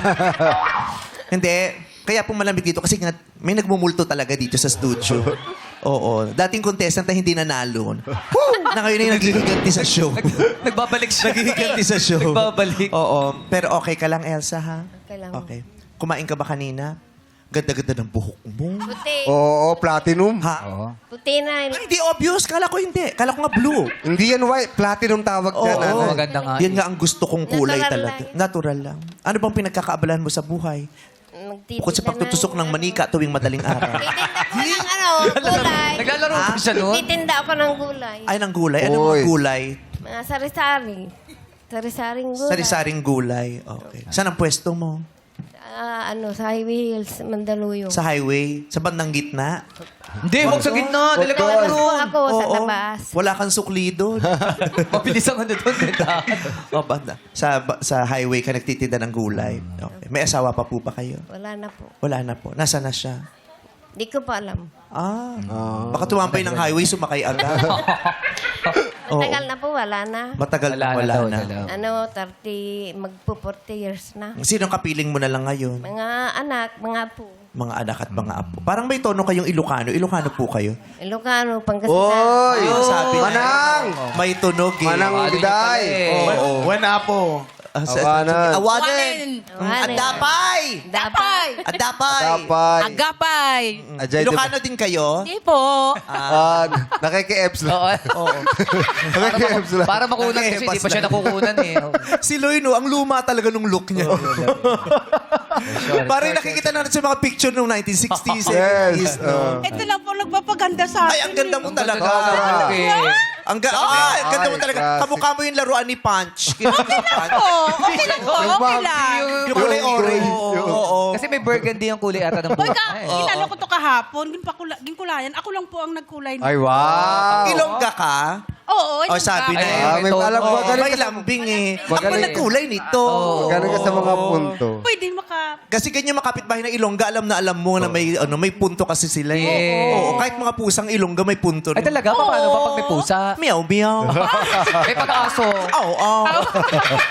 Hindi. Kaya po malamig dito kasi nga may nagmumulto talaga dito sa studio. Oo. Dating contestant na hindi nanalo. Na ngayon ay naghihiganti sa show. Nagbabalik siya. Naghihiganti sa show. Nagbabalik. Oo. Pero okay ka lang, Elsa, ha? Okay lang. Okay. Kumain ka ba kanina? Ganda-ganda ng buhok mo. Puti. Oo, platinum. Ha? Puti na. Ay, hindi obvious. Kala ko hindi. Kala ko nga blue. Hindi yan white. Platinum tawag Oo. dyan. ano? Maganda nga. Yan nga ang gusto kong kulay Natural talaga. lang. Natural lang. Ano bang pinagkakaabalahan mo sa buhay? Bukod sa pagtutusok ng manika tuwing madaling araw. Titinda ko ng gulay. Naglalaro pa siya noon? Titinda ako ng gulay. Ay, ng gulay. Ano mga Oy. gulay? Mga sari-sari. Sari-saring gulay. Sari-saring gulay. Okay. Saan ang pwesto mo? Sa Highway Hills, Mandaluyong. Sa highway? Sa bandang gitna? Hindi, huwag sa gitna. Talaga Doon ano. po ako sa Oo. tabas. Wala kang sukli doon. Mabilis ang ano doon. O, banda. Sa highway ka nagtitinda ng gulay. Okay. May asawa pa po ba kayo? Wala na po. Wala na po. Nasaan na siya? Di ko pa alam. Baka tumampay ng highway, sumakay agad. Matagal na po, wala na. Matagal na wala na. 30, magpo 40 years na. Sinong kapiling mo na lang ngayon? Mga anak, mga apo. Mga anak at mga apo. Parang may tono kayong Ilocano. Ilocano po kayo. Ilocano, Pangasinan. Oy! Sabi niya. Manang! May tunog eh. Manang biday! Oo. When apo. Awanan. Awanan. Awanan. Adapay. Dapay. Adapay. Tapay. Agapay. Ajay, Ilocano din kayo? Hindi po. Nakiki-eps lang. Oo. Nakiki-eps lang. Para makunan kasi hindi pa siya nakukunan eh. Si Loy, no, ang luma talaga nung look niya. Parang nakikita natin sa mga picture noong 1960s, 70s. Yes. Ito lang po nagpapaganda sa Ay, ang ganda mo talaga. Okay. Ang ganda mo talaga. Classic. Kamukha mo yung laruan ni Punch. Okay Okay lang po, okay lang. Yung kulay orange. Oo. Kasi may burgundy yung kulay ata ng buhok. Kilala ko to kahapon, ginkulayan. Ako lang po ang nagkulay. Ay, wow! Ilongga ka? Oo, O sabi na Ay, eh. May alam mo, May lambing eh. Ako Magaling. nagkulay nito. Galing ka sa mga punto. Pwede Kasi ganyan makapitbahay ng Ilongga, alam mo na may punto kasi sila eh. Yeah. Oo, kahit mga pusang Ilongga may punto Ay rin. talaga? Paano ba pag may pusa? Meow, meow. May pag-aso? Oo.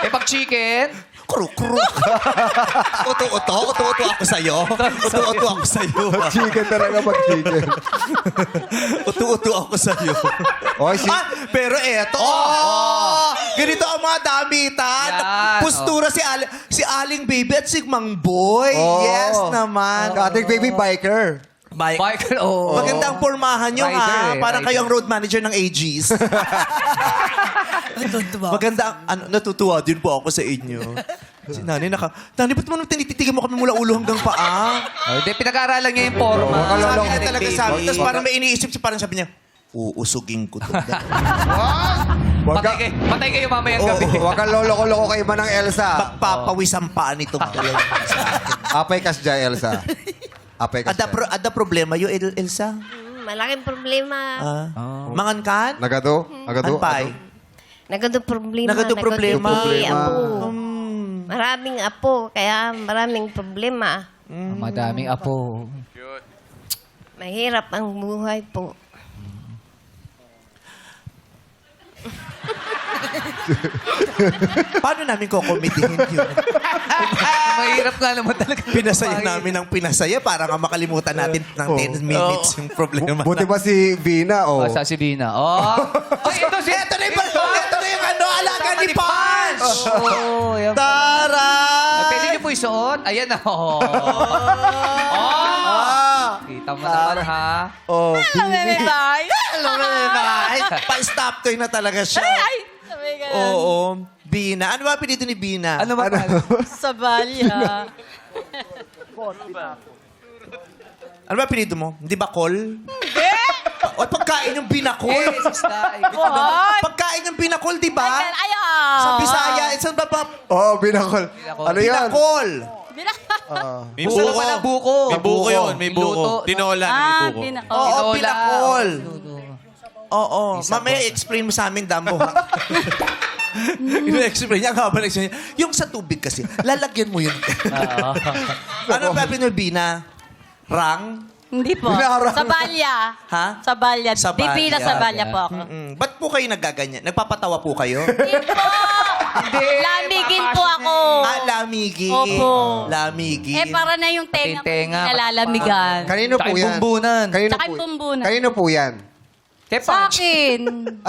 May pag-chicken? Kruk-kruk. Uto-uto ako sa'yo. Uto-uto ako sa'yo. Chicken talaga, mag-chicken. Uto-uto ako sa'yo. Oy, Pero eto. Ganito ang mga damitan. Yan. Postura si Aling Baby at si Mang Boy. Oo. Yes naman. Ating baby biker. Biker? Oo. Maganda ang pormahan nyo, Rider ha? eh, Parang rider. kayo ang road manager ng AGs. Maganda ang... natutuwa din po ako sa inyo. Si Nanay, Nanay, ba't mo tinititigan mo kami mula ulo hanggang paa? Hindi, pinag-aaralan niya yung forma. Sabi niya talaga sabi. Tapos parang may iniisip siya, parang sabi niya, uusugin ko to. Patay kayo mamayang gabi. Huwag kang lolo-loko kay Manang Elsa. Magpapawis ang paa nito. Apay kas dyan, Elsa. Apay kas dyan. Ada problema yung Elsa? Malaking problema. Mangan kan? Nagado? Anpay? Nagado problema. Nagado problema. Apo. Maraming apo, kaya maraming problema. Madaming apo. Mahirap ang buhay po. Paano namin kukomedihin yun? Mahirap nga naman talaga. Pinasaya namin ng pinasaya para nga makalimutan natin ng 10 minutes yung problema. Buti ba si Vina, oh. Sa Sibina. Oh! Ay, ito si... Ito na yung alaga ni Punch! Oh, yan. Tara! Pwede niyo po isuot? Ayan na. Oh. Kita mo naman, ha? Oh, Hello, Renay! Pa-stop toy na talaga siya. Oo. Bina. Ano ba pinito ni Bina? Ano ba? Sa balya. Ano ba pinito mo? Hindi ba call? O pagkain yung binakol. Pagkain yung binakol, di ba? Sa Bisaya. Saan ba pa? oh, binakol. Ano yan? Binakol. May Buko pala, buko. May buko yun. May buko. Luto. Tinola. May buko. Oo, Tinola. binakol. Oo. Mamaya explain mo sa amin, Dambo, ha? Ino-explain niya. Ang haba ng explain niya. Yung sa tubig kasi, lalagyan mo yun. Ano ba Bina? Rang? Hindi po. Binarang. Sa balya. Ha? Sa balya. Sa Di balya. sa balya po ako. Ba't po kayo nagaganyan? Nagpapatawa po kayo? Hindi po. Lamigin po ako. Lamigin. Opo. Lamigin. Para na yung tenga ko Tenga. nalalamigan. Kanino po Tsaka yung yan? bumbunan. Kanino Tsaka po? yung bumbunan. Kanino po yan? Kaya Sa akin.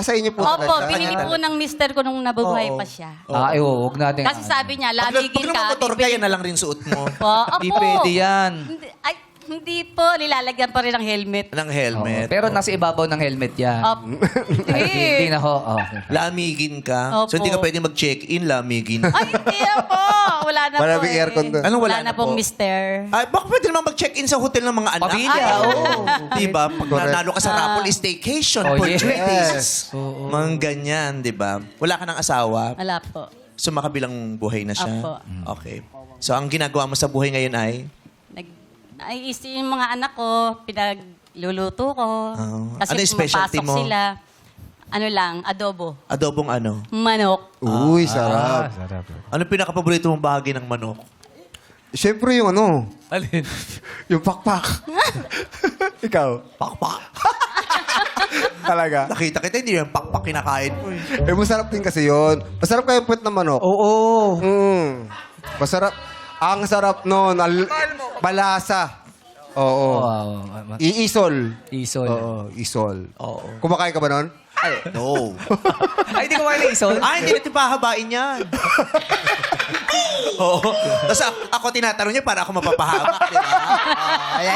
Sa inyo po Opo, talaga? pinili po ng mister ko nung nabubuhay pa siya. huwag natin. Kasi sabi niya, lamigin Pag ka. nagmamotor ka, yan na lang rin suot mo. Po, Hindi opo. pwede yan. Hindi, ay, Hindi po, nilalagyan pa rin ng helmet. Ng helmet. Pero nasa ibabaw ng helmet yan. Ay, hindi na ho. Okay. Lamigin ka. So, Opo. hindi ka pwede mag-check-in, lamigin. Ay, hindi na po. Wala na Maraming po aircon doon. Anong wala Wala na na pong po? mister. Ay, baka pwede naman mag-check-in sa hotel ng mga anak. Pamilya, Ay, oo. Diba? Pag nanalo ka sa Rapol staycation Oh, for yes. 3 days. Mga ganyan, diba? Wala ka ng asawa. Wala po. So, makabilang buhay na siya. Apo. Okay. So, ang ginagawa mo sa buhay ngayon ay? Naiisi yung mga anak ko, pinagluluto ko. Ano yung specialty pumapasok mo? sila. Ano lang, adobo. Adobong ano? Manok. Uy, sarap. Ano pinaka-paborito mong bahagi ng manok? Siyempre yung ano, Alin? yung pakpak. Ikaw? Pakpak. Talaga. Nakita kita, hindi yung pakpak kinakain mo. Eh, masarap din kasi yun. Masarap kayo puwet ng manok. Oo. Masarap. Ang sarap nun. Balasa. Oo. Wow. Iisol. Isol. Oo, isol. Oo. Kumakain ka ba nun? No. Ay, hindi ko kayo na isol. Hindi natin pahabain yan. Oo. Tapos ako tinatanong niya para ako mapapahamak, di ba? Ay.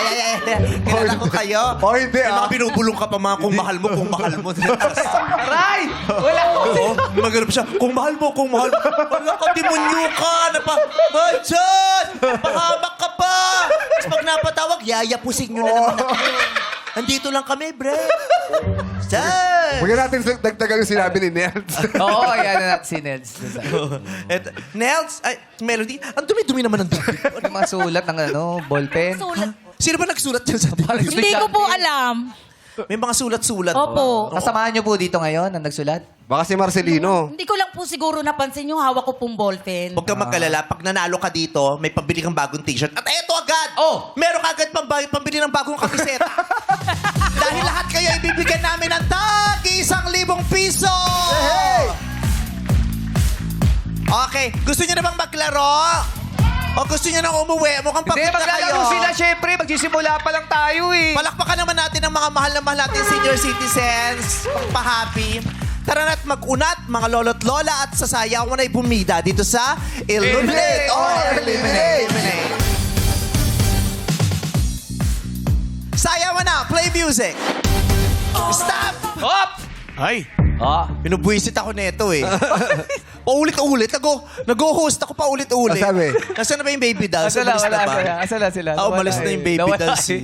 Kilala ko kayo. Oh, hindi, May mga binubulong ka pa mga kung mahal mo. Aray! Wala ko. Oo. Maghanap siya, kung mahal mo. Wala ka, demonyo ka. Budget! Pahamak ka pa. Tapos pag napatawag, yayapusin nyo na naman ako. Andito lang kami, bre. Sir! Huwag natin dagdagan yung sinabi ni Nels. Oo, ayan na natin si Neds. Nels, ay, Melody, ang dumi-dumi naman ng dumi. Yung mga sulat ng ballpen. Sino ba nagsulat dyan sa dumi? Hindi ko po alam. May mga sulat-sulat. Opo. Kasamahan niyo po dito ngayon ang nagsulat? Baka si Marcelino. Hindi ko lang po siguro napansin yung hawak ko pong ballpen. Huwag kang magkalala. Pag nanalo ka dito, may pambili kang bagong t-shirt. At eto agad! Oh! Meron ka agad pambili ng bagong kamiseta. Dahil lahat kayo ibibigyan namin ng tagi 1,000 piso! Okay. Gusto niyo na bang maglaro? O gusto niyo nang umuwi? Mukhang Hindi, pagod na kayo. maglalaro sila syempre. Magsisimula pa lang tayo eh. Palakpakan naman natin ang mga mahal na mahal natin senior citizens. Pang-happy. Tara na't mag-unat, mga lolo't lola at sasayaw mo na'y bumida dito sa Illuminate or Eliminate. Sayaw mo na, play music. Stop! Hop! Ay! Pinubwisit ako neto eh. Paulit-ulit. Nag-host ako paulit-ulit. Ang sabi? Nasaan na ba yung baby dolls? Asala, Umalis na wala ba? sila. Asala sila. Umalis na yung baby Nawala dolls. eh.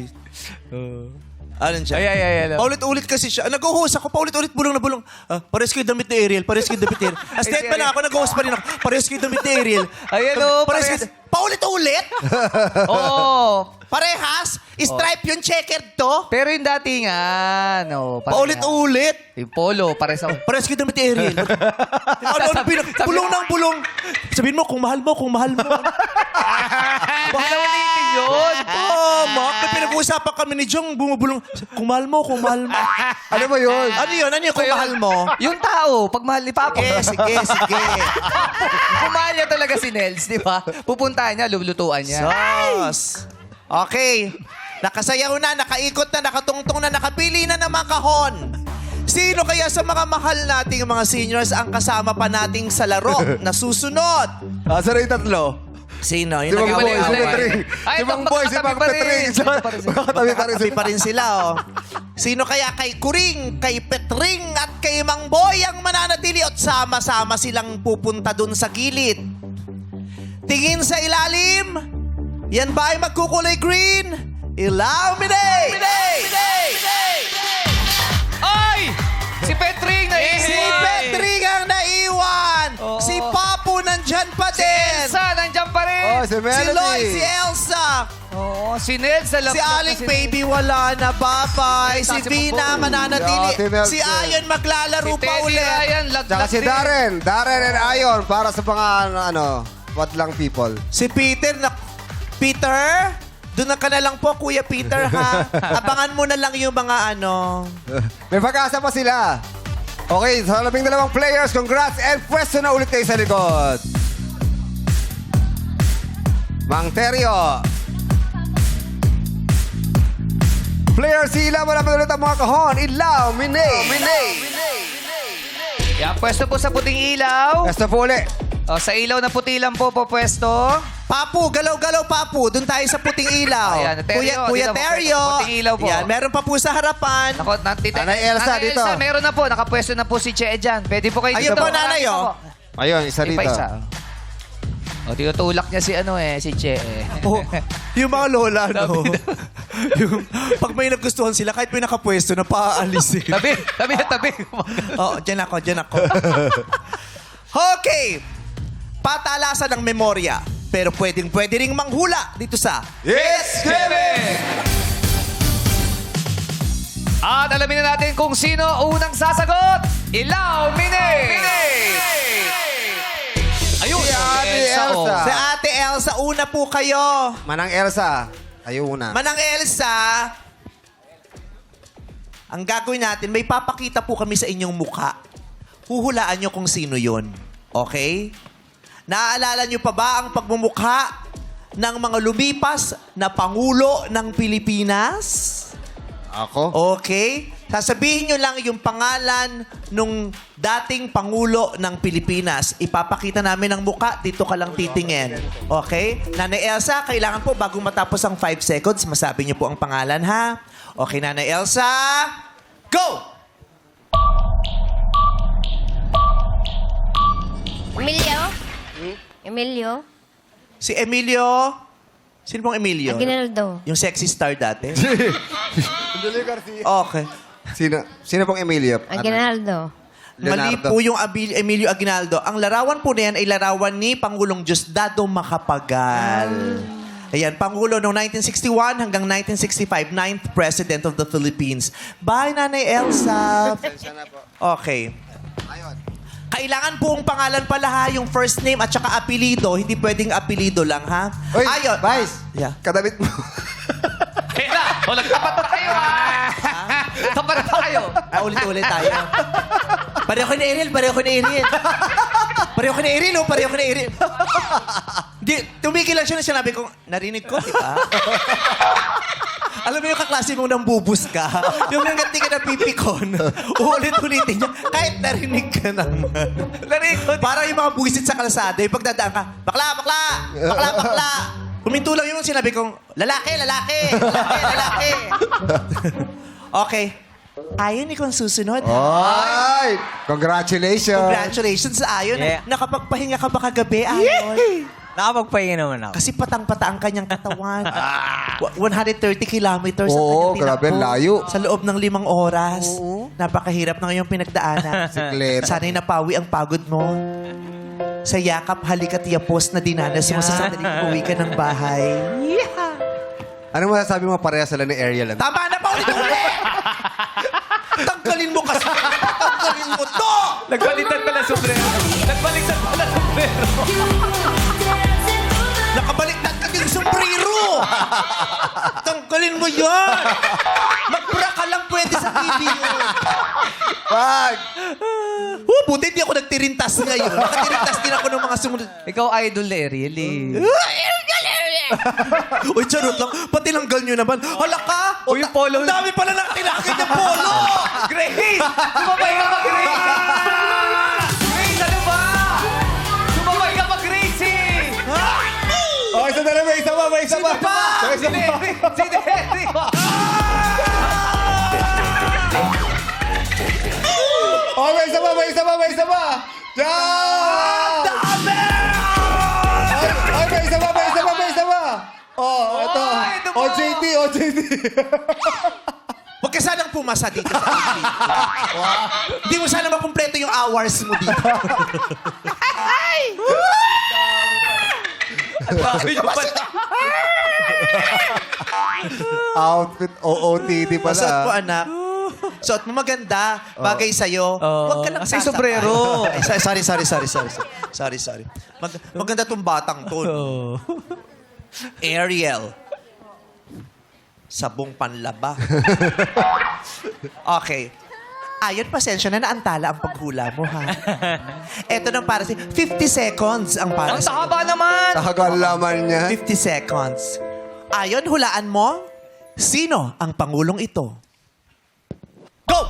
Anong siya? Ay. Paulit-ulit kasi siya. Nag-host ako, paulit-ulit, bulong na bulong. Pares ko yung damit ni Ariel, pares ko yung damit ni Ariel. As Ay, dead si pa na Ariel. ako, nag-host pa rin ako. Pares ko yung damit ni Ariel. Ayan o, Pares parehas. ko- Paulit-ulit? Oo. Parehas? Stripe yung checkered to? Pero yung datingan, Paulit-ulit? Yung polo, pares ako. Pares ko yung damit ni Ariel. Bulong ng bulong. Sabihin mo, kung mahal mo. Baka naman ulitin yun. Mak, may pinag-uusapan kami ni Jong, bumubulong. Kung mahal mo. Ano ba yun? Ano yun? Kung mahal mo? Yung tao, pag mahal ni Papa. Sige. Kung mahal niya talaga si Nels, di ba? Pupuntahan niya, lulutuan niya. Sos. Okay. Nakasayaw na, nakaikot na, nakatungtong na, nakapili na ng mga kahon. Sino kaya sa mga mahal nating mga seniors ang kasama pa nating sa laro na susunod? Asa na yung tatlo? Sino? Si Yung Mang Boy, si Ay, Petring. ay, Si Mang Boy, si makatabi Mang pa rin. Petring. Makatabi pa rin Nakatabi pa rin sila, oh. Sino kaya kay Kuring, kay Petring, at kay Mang Boy ang mananatili at sama-sama silang pupunta dun sa gilid? Tingin sa ilalim. Yan ba ay magkukulay green? Illuminate! Ay! Si Petring na Si Petring ang naiwan! Si Papu nandyan pa din! Elsa, nandiyan pa rin. Oh, si Si Melody. Lloyd, si Elsa! Oo, si Nels. Si Aling Baby wala na, bye-bye. Si Vina mananatili. Si Nelson. Si Ayon maglalaro Si pa Teddy ulit. Ryan, Tsaka laglag si din. Darren and Ayon para sa mga wadlang people. Si Peter Peter, doon ka na lang po, Kuya Peter, ha? Abangan mo na lang yung mga May pag-asa pa sila. Okay, sa 12 players, congrats and pwesto na ulit kayo sa likod. Mang Terio. Player sila, wala pa ulit ang mga kahon. Ilaw, Minay. Yan, pwesto po sa puting ilaw. Pwesto po ulit. O, sa ilaw na puti lang po pwesto. Papu, galaw-galaw, Papu. Doon tayo sa puting ilaw. Ayan, Teryo, Kuya dito po, Teryo. puting ilaw po. Yan, meron pa po sa harapan. Nako, Nanay Elsa, dito. meron na po. Nakapwesto na po si Che dyan. Pwede po kayo Ayun dito. po, nanay, oh. Ayun, isa May dito. pa isa. O, tinutulak niya si Che. Oh, yung mga lola, no? yung, pag may nagustuhan sila, kahit may nakapwesto, napaalisin. Tabi. Oo, dyan ako. Okay. Patalasan ng memorya. Pero pwede ring manghula dito sa Yes, Kevin! At alamin na natin kung sino unang sasagot. Ilaw, Mine! Ayun, Si Ate Elsa, oh. Elsa. Sa Ate Elsa, una po kayo. Manang Elsa. Ayun na. Manang Elsa, ang gagawin natin, may papakita po kami sa inyong mukha. Huhulaan nyo kung sino yon. Okay? Naaalala nyo pa ba ang pagmumukha ng mga lumipas na Pangulo ng Pilipinas? Ako? Okay? Sasabihin nyo lang yung pangalan nung dating Pangulo ng Pilipinas. Ipapakita namin ang mukha, dito ka lang titingin. Okay? Nanay Elsa, kailangan po bago matapos ang 5 seconds, masabi nyo po ang pangalan, ha? Okay, Nanay Elsa, go! Emilio? Si Emilio. Sino pong Emilio? Aguinaldo. Yung sexy star dati? Sandali, Garcia. Okay. Sino pong Emilio? Aguinaldo. Mali Leonardo. po yung Emilio Aguinaldo. Ang larawan po na yan ay larawan ni Pangulong Diosdado Macapagal. Ayan, Pangulo noong 1961 hanggang 1965, 9th President of the Philippines. Bye, Nanay Elsa. Okay. Kailangan po ang pangalan pala ha, yung first name at saka apelido. Hindi pwedeng apelido lang ha. Oy, Ayun. Vice. Yeah. Kadamit mo. Kaya na! O, nagtapat na kayo, ha? Tapat na kayo. Ulit-ulit tayo. Pareho ko ni Ariel. Pareho ko ni Ariel. Di, tumigil lang siya na sinabi ko, narinig ko, di ba? Alam mo yung kaklase mong nambubus ka, yung hanggang di ka napipikon, uulit-ulitin niya, kahit narinig ka naman. Narinig ko. Parang yung mga buwisit sa kalsada, yung pagdadaan ka, bakla. Huminto lang yung sinabi kong, lalaki. Okay. Ayon ni kung susunod. Ay! Congratulations! Congratulations sa Ayon. Yeah. Nakapagpahinga ka ba kagabi, Ayon? Nakapagpahinga naman ako. Kasi patang-pata ang kanyang katawan. 130 kilometers ang Oo, kanyang grabe, tinakbo layo. Sa loob ng 5 oras. Napakahirap ng iyong pinagdaanan. Sikleta. Sana'y napawi ang pagod mo. Sa yakap, halikat, yapos na dinanas mo sa sandaling uwi ka ng bahay. Ano mo sasabi mo pareha sila ni Ariel? Tama na pa ulit! Tanggalin mo kasi! Tanggalin mo to! Nagbaliktad pala sombrero. Nakabaliktad ka din sombrero! Tanggalin mo yan! Magbra ka lang pwede sa TV yun. Wag! Buti di ako nagtirintas ngayon. Nakatirintas din ako ng mga sumunod. Ikaw idol ni Ariel, eh. Uy, charot lang. Pati langgal nyo naman. Hala ka! Uy, yung polo. Ang dami pala natin nakakit ng polo! Grace! Sumabay ka pa, Grace! Grace, ano ba? Sumabay ka pa, Grace, eh! Oh, isa na lang, may isa pa! Pa! Si Derry! Si Derry! Oh, may isa pa! Diyan! Dami! Ay, may isa pa! Oh, ito. ito po. OJT. Huwag ka sanang pumasa dito sa TV. Hindi mo sana makumpleto yung hours mo dito. Outfit OOTD Suot mo, pala. anak. Suot mo maganda. Bagay sa'yo. Huwag ka lang Kasi sasakay. sombrero. Ay, sorry. Maganda tong batang to. Ariel. Sabong panlaba. Okay. Ayon, pasensya na naantala ang paghula mo, ha? Eto nang para 50 seconds ang para Ang haba naman! Tagal laman niya. 50 seconds. Ayon, hulaan mo, sino ang pangulong ito? Go!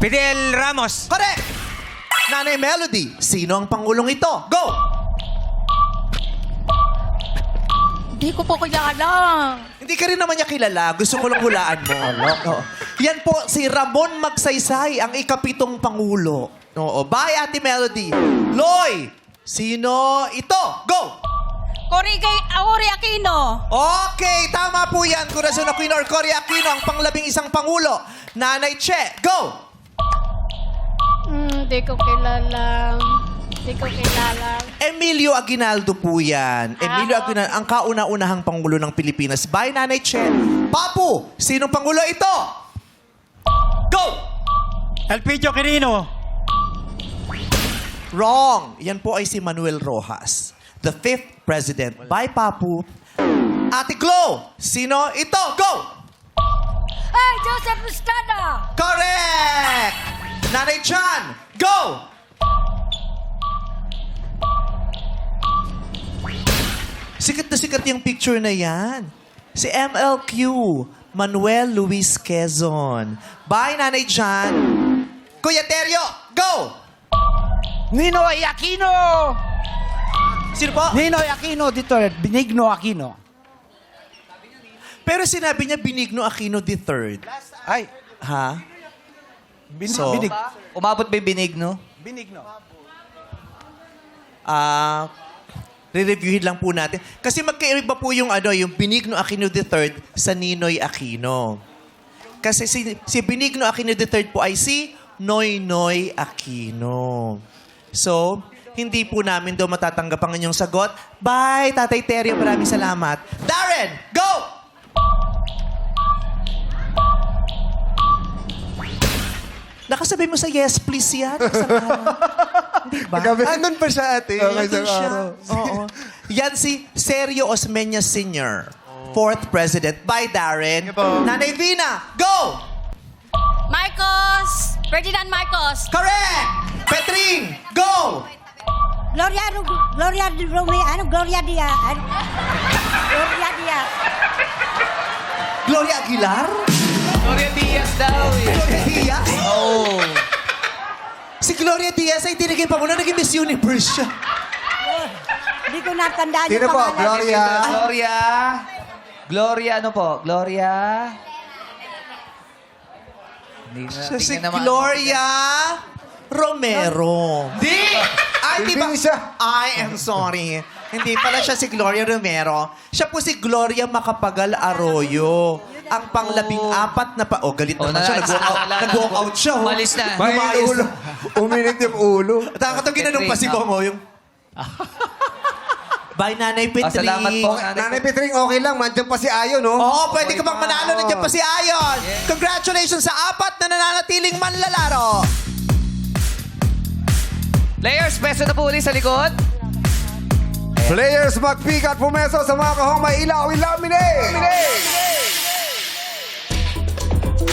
Fidel Ramos. Correct! Nanay Melody, sino ang pangulong ito? Go! Hindi ko po kilala. Hindi ka rin naman niya kilala. Gusto ko lang hulaan mo. Oo. Yan po si Ramon Magsaysay, ang ikapitong Pangulo. Oo. Bye, Ate Melody. Loy, sino ito? Go! Cory Aquino. Okay, tama po yan. Corazon Aquino or Cory Aquino, ang pang-11 Pangulo. Nanay Che, go! Hindi ko kilala. Hindi ko kilala. Emilio Aguinaldo po yan. Emilio Aguinaldo, ang kauna-unahang Pangulo ng Pilipinas. Bye, Nanay Che. Papu, sinong Pangulo ito? Go! Elpidio Quirino. Wrong. Yan po ay si Manuel Rojas, the 5th President. Bye, Papu. Ate Glo, sino ito? Go! Ay, Joseph Estrada. Correct! Nanay Chan, go! Sikat na sikat yung picture na yan. Si MLQ, Manuel Luis Quezon. Bye, Nanay Chan. Kuya Teryo, go! Ninoy Aquino! Sino po? Ninoy Aquino dito, Benigno Aquino. Pero sinabi niya Benigno Aquino III. Ay, Ha? so, umabot ba yung Benigno? Re-reviewin lang po natin. Kasi magkaiba po yung yung Benigno Aquino III sa Ninoy Aquino. Kasi si Benigno Aquino III po ay si Noynoy Aquino. So, hindi po namin daw matatanggap ang inyong sagot. Bye, Tatay Teryo. Maraming salamat. Darren, go! Nakasabay mo sa yes, please yan. Hindi ba? Andun pa siya, ate. Nandun siya. Oo. Yan si Sergio Osmeña Sr., 4th President. Bye, Darren. Nanay Vina, go! Marcos! Ferdinand Marcos! Correct! Petring, go! Gloria Diaz. Gloria Diaz. Gloria Aguilar? Gloria Diaz daw eh. Gloria Diaz? Oh. Si Gloria Diaz ay tinigay pa muna, naging Miss Universe siya. Hindi ko natandaan Sino yung po? pangalan. Gloria. Gloria ano po? Gloria? Hindi na, Siya si tingnan naman. Gloria Romero. Di! Ay, di ba? Hindi siya. I am sorry. Hindi pala siya si Gloria Romero. Siya po si Gloria Macapagal Arroyo. Ang pang-14 na pa... Oh, galit naman siya. Nag-walk out siya. Oh. Malis na. May Lumayas ulo. Uminit yung ulo. Nakakatawa ginanong pa si Bongo yung... Bye, Nanay Petri. salamat po. Nanay Petring, okay lang. Mandiyan pa si Ayon, no? Oo, pwede ka bang manalo? Nandiyan pa si Ayon. Congratulations sa 4 na nananatiling manlalaro. Players, peso na po ulit sa likod. Players, magpikat pumeso sa mga kahong may ilaw. Ilaminate!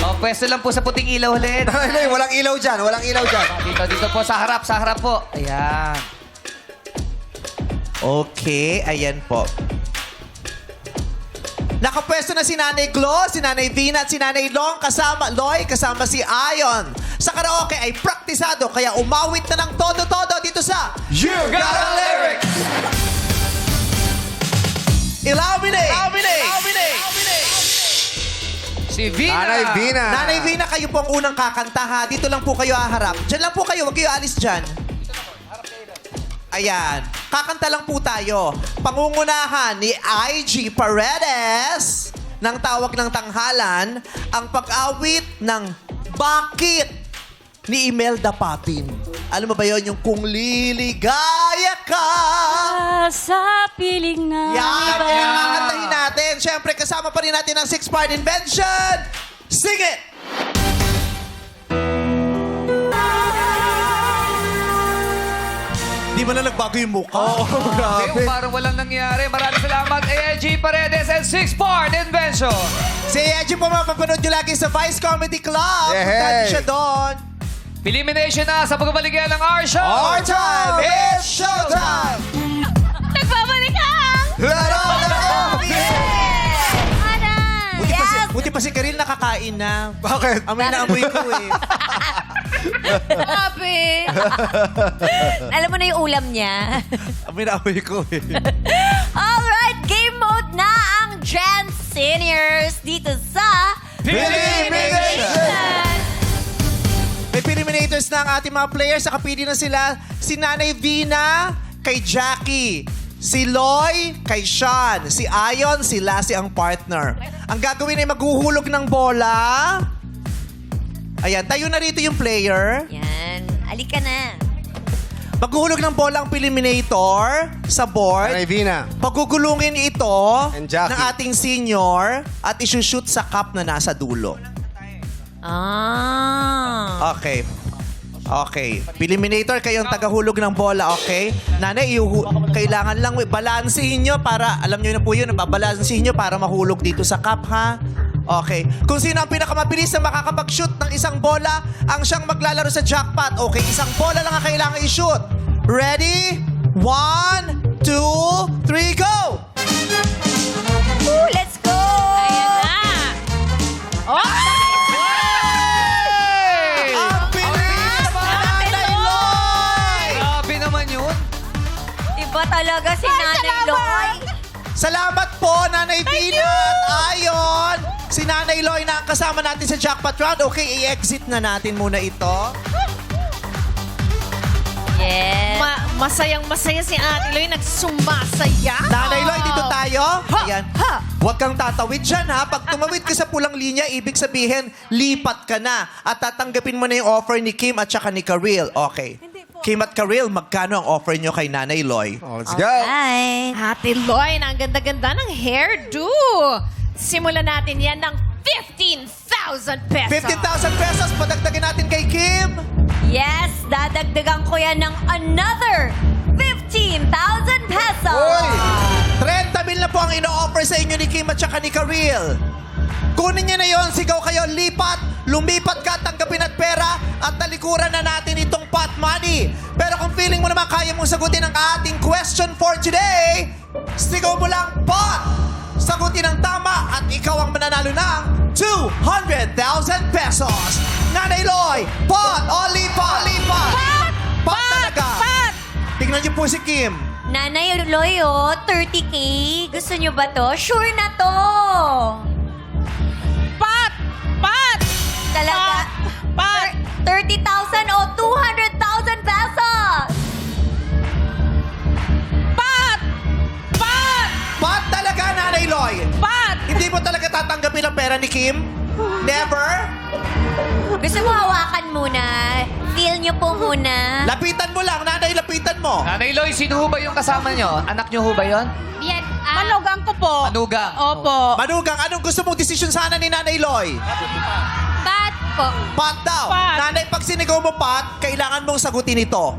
Oh, pwesto lang po sa puting ilaw ulit. Ay, walang ilaw dyan. Walang ilaw dyan. Dito po, sa harap po. Ayan. Okay, ayan po. Nakapwesto na si Nanay Glo, si Nanay Vina at si Nanay Loy, kasama si Ayon. Sa karaoke ay praktisado, kaya umawit na ng todo-todo dito sa You got a lyric! Illuminate! Si Vina. Nanay Vina. Nanay Vina, kayo po ang unang kakanta ha. Dito lang po kayo haharap. Diyan lang po kayo, huwag kayo alis dyan. Ayan. Kakanta lang po tayo. Pangungunahan ni IG Paredes ng Tawag ng Tanghalan ang pag-awit ng Bakit ni Imelda Papin. Alam mo ba yun? Yung Kung Liligaya Ka. Sa piling na Yan, yan ang kantahin natin. Siyempre, kasama pa rin natin ang 6-part invention. Sing it! Di ba na nagbago yung mukha? Oh, grabe. Parang walang nangyari. Maraming salamat, AIG Paredes and 6-Part Invention. Si Edgy po mapapanood nyo lagi sa Vice Comedy Club. Yeah. Punta nyo siya doon. Elimination na sa pagbabaligyan ng our show. Our time is showtime! Nagbabalik ang... Laro! Anan! Buti pa si Karil nakakain na. Bakit? Amoy na amoy ko eh. Grabe. Alam mo na yung ulam niya. Amoy na amoy ko eh. Alright, game mode na! Gen Seniors dito sa May Piliminators na ang ating mga players. Nakapili na sila. Si Nanay Vina kay Jackie. Si Loy kay Sean. Si Ayon, si Lassie ang partner. Ang gagawin ay maghuhulog ng bola. Ayan, tayo na rito yung player. Yan. Alika na. Maghuhulog ng bola ang Piliminator sa board. Nanay Vina. Pagugulungin ito And Jackie. ng ating senior at isushoot sa cup na nasa dulo. Okay. Okay. Piliminator, kayong tagahulog ng bola, okay? Nanay, kailangan lang balansihin nyo para, alam nyo na po yun, babalansihin nyo para mahulog dito sa cup, ha? Okay. Kung sino ang pinakamabilis na makakapag-shoot ng isang bola, ang siyang maglalaro sa jackpot. Okay, isang bola lang ang kailangan i-shoot. Ready? 1, 2, 3, go! Let's go! Ayan na. Oh! Ang bilis naman, Nanay Loy! Grabe naman yun. Iba talaga si Nanay Loy. Salamat po, Nanay Vina at Ayon. Si Nanay Loy na ang kasama natin sa jackpot round. Okay, i-exit na natin muna ito. Yes. Masayang-masaya si Ate Loy. Nagsumasaya. Nanay Loy, dito tayo. Ayan. Huwag kang tatawid dyan, ha? Pag tumawid ka sa pulang linya, ibig sabihin, lipat ka na. At tatanggapin mo na yung offer ni Kim at saka ni Karil. Okay. Kim at Karil, magkano ang offer nyo kay Nanay Loy? Oh, let's go. Alright. Ate Loy, ang ganda-ganda ng hairdo. Simulan natin yan ng 15,000 pesos. 15,000 pesos, padagdagan natin kay Kim. Yes, dadagdagan ko yan ng another 15,000 pesos. Uy! 30,000 na po ang ino-offer sa inyo ni Kim at saka ni Karil. Kunin niyo na yon, sigaw kayo, lipat, lumipat ka, tanggapin at pera, at talikuran na natin itong pot money. Pero kung feeling mo naman kaya mong sagutin ang ating question for today, sigaw mo lang, pot! Sagutin ang tama at ikaw ang mananalo ng 200,000 pesos. Nanay Loy, pot o lipat? Lipat! Pot talaga! Pat! Tingnan niyo po si Kim. Nanay Loy, 30K. Gusto nyo ba to? Sure na to. Pat! Pat! Talaga? Pat! 30,000 o 200,000 pesos. Pat! Pat! Pot talaga, Nanay Loy. Pat! Hindi mo talaga tatanggapin ang pera ni Kim? Never? Gusto mo hawakan muna? Feel nyo po muna. Lapitan mo lang, Nanay, lapitan mo. Nanay Loy, sino ho ba yung kasama nyo? Anak nyo ho ba yun? Yan. Manugang ko po. Manugang. Opo. Manugang, anong gusto mong desisyon sana ni Nanay Loy? Pat po. Pat daw. Pat. Nanay, pag sinigaw mo pat, kailangan mong sagutin ito.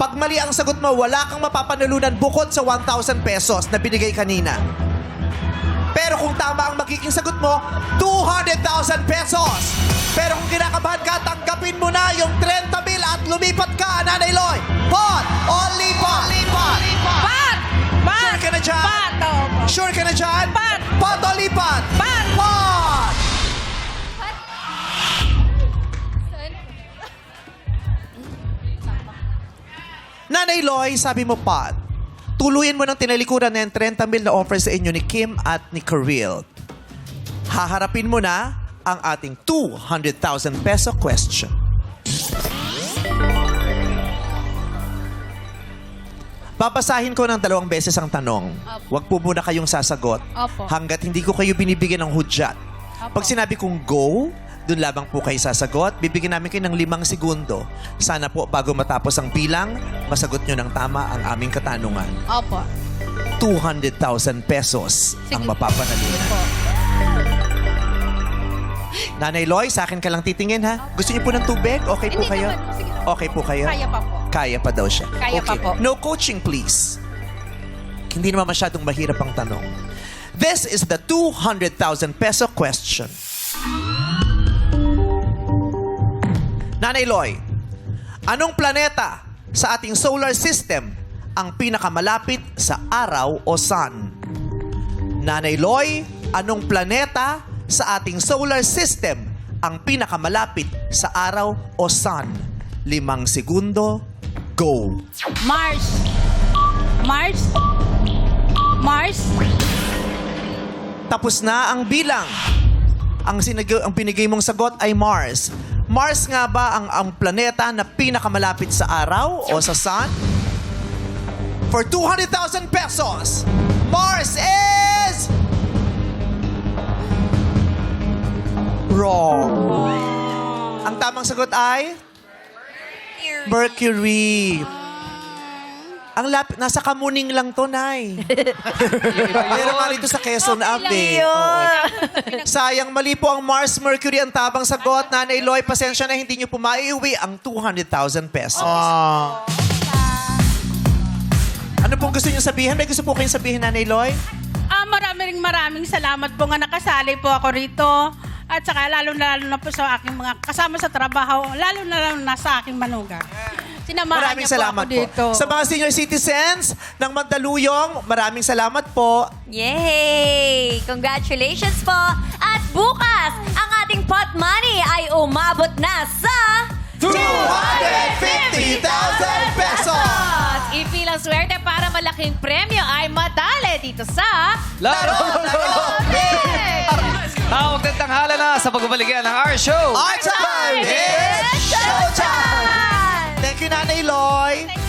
Pag mali ang sagot mo, wala kang mapapanalunan bukod sa 1,000 pesos na binigay kanina. Pero kung tama ang magiging sagot mo, 200,000 pesos. Pero kung kinakabahan ka, tanggapin mo na yung 30,000 at lumipat ka, Nanay Loy. Pot o lipat? Lipat. Pat! Pat! Sure ka na dyan? Pat! Opo. Sure ka na dyan? Pat! Pot o lipat? Pat! Pot! Nanay Loy, sabi mo pot. Tuluyan mo ng tinalikuran na yung 30,000 na offer sa inyo ni Kim at ni Karil. Haharapin mo na ang ating 200,000 peso question. Babasahin ko ng 2 beses ang tanong. Huwag po muna kayong sasagot. Opo. Hanggat hindi ko kayo binibigyan ng hudyat. Pag sinabi kong go, doon labang po kayo sasagot. Bibigyan namin kayo ng 5 segundo. Sana po bago matapos ang bilang, masagot nyo ng tama ang aming katanungan. Opo. 200,000 pesos ang mapapanalunan. Nanay Loy, sa akin ka lang titingin, ha? Gusto niyo po ng tubig? Okay po Hindi kayo? naman. Sige. Okay po kayo? Kaya pa po. Kaya pa daw siya. Kaya pa po. No coaching, please. Hindi naman masyadong mahirap ang tanong. This is the 200,000 peso question. Nanay Loy, anong planeta sa ating solar system ang pinakamalapit sa araw o sun? Nanay Loy, anong planeta sa ating solar system ang pinakamalapit sa araw o sun? 5 segundo, go! Mars. Mars. Mars. tapos na ang bilang. Ang binigay mong sagot ay Mars. Mars nga ba ang planeta na pinakamalapit sa araw o sa sun? For 200,000 pesos, Mars is... wrong. Ang tamang sagot ay... Mercury. Ang lapit, nasa Kamuning lang to, Nay. Pero nga rito sa Quezon Ave. Oo. Sayang, mali po ang Mars, Mercury ang tabang sagot. Nanay Loy, pasensya na hindi niyo po maiuwi ang 200,000 pesos. Ano pong gusto niyo sabihin? May gusto po kayong sabihin, Nanay Loy? Maraming salamat po nga nakasali po ako rito. At saka lalo na po sa aking mga kasama sa trabaho, lalo na sa aking manugang. Sinamahan Maraming niya po salamat ako dito. po. Sa mga senior citizens ng Mandaluyong, maraming salamat po. Yay! Congratulations po! At bukas, ang ating pot money ay umabot na sa... 250,000 pesos! Ipilang swerte para malaking premyo ay madali dito sa... Laro! Tawag ng tanghala na sa pagbabalikan ng our show. Our time is showtime! Thank you, Nanay Loy.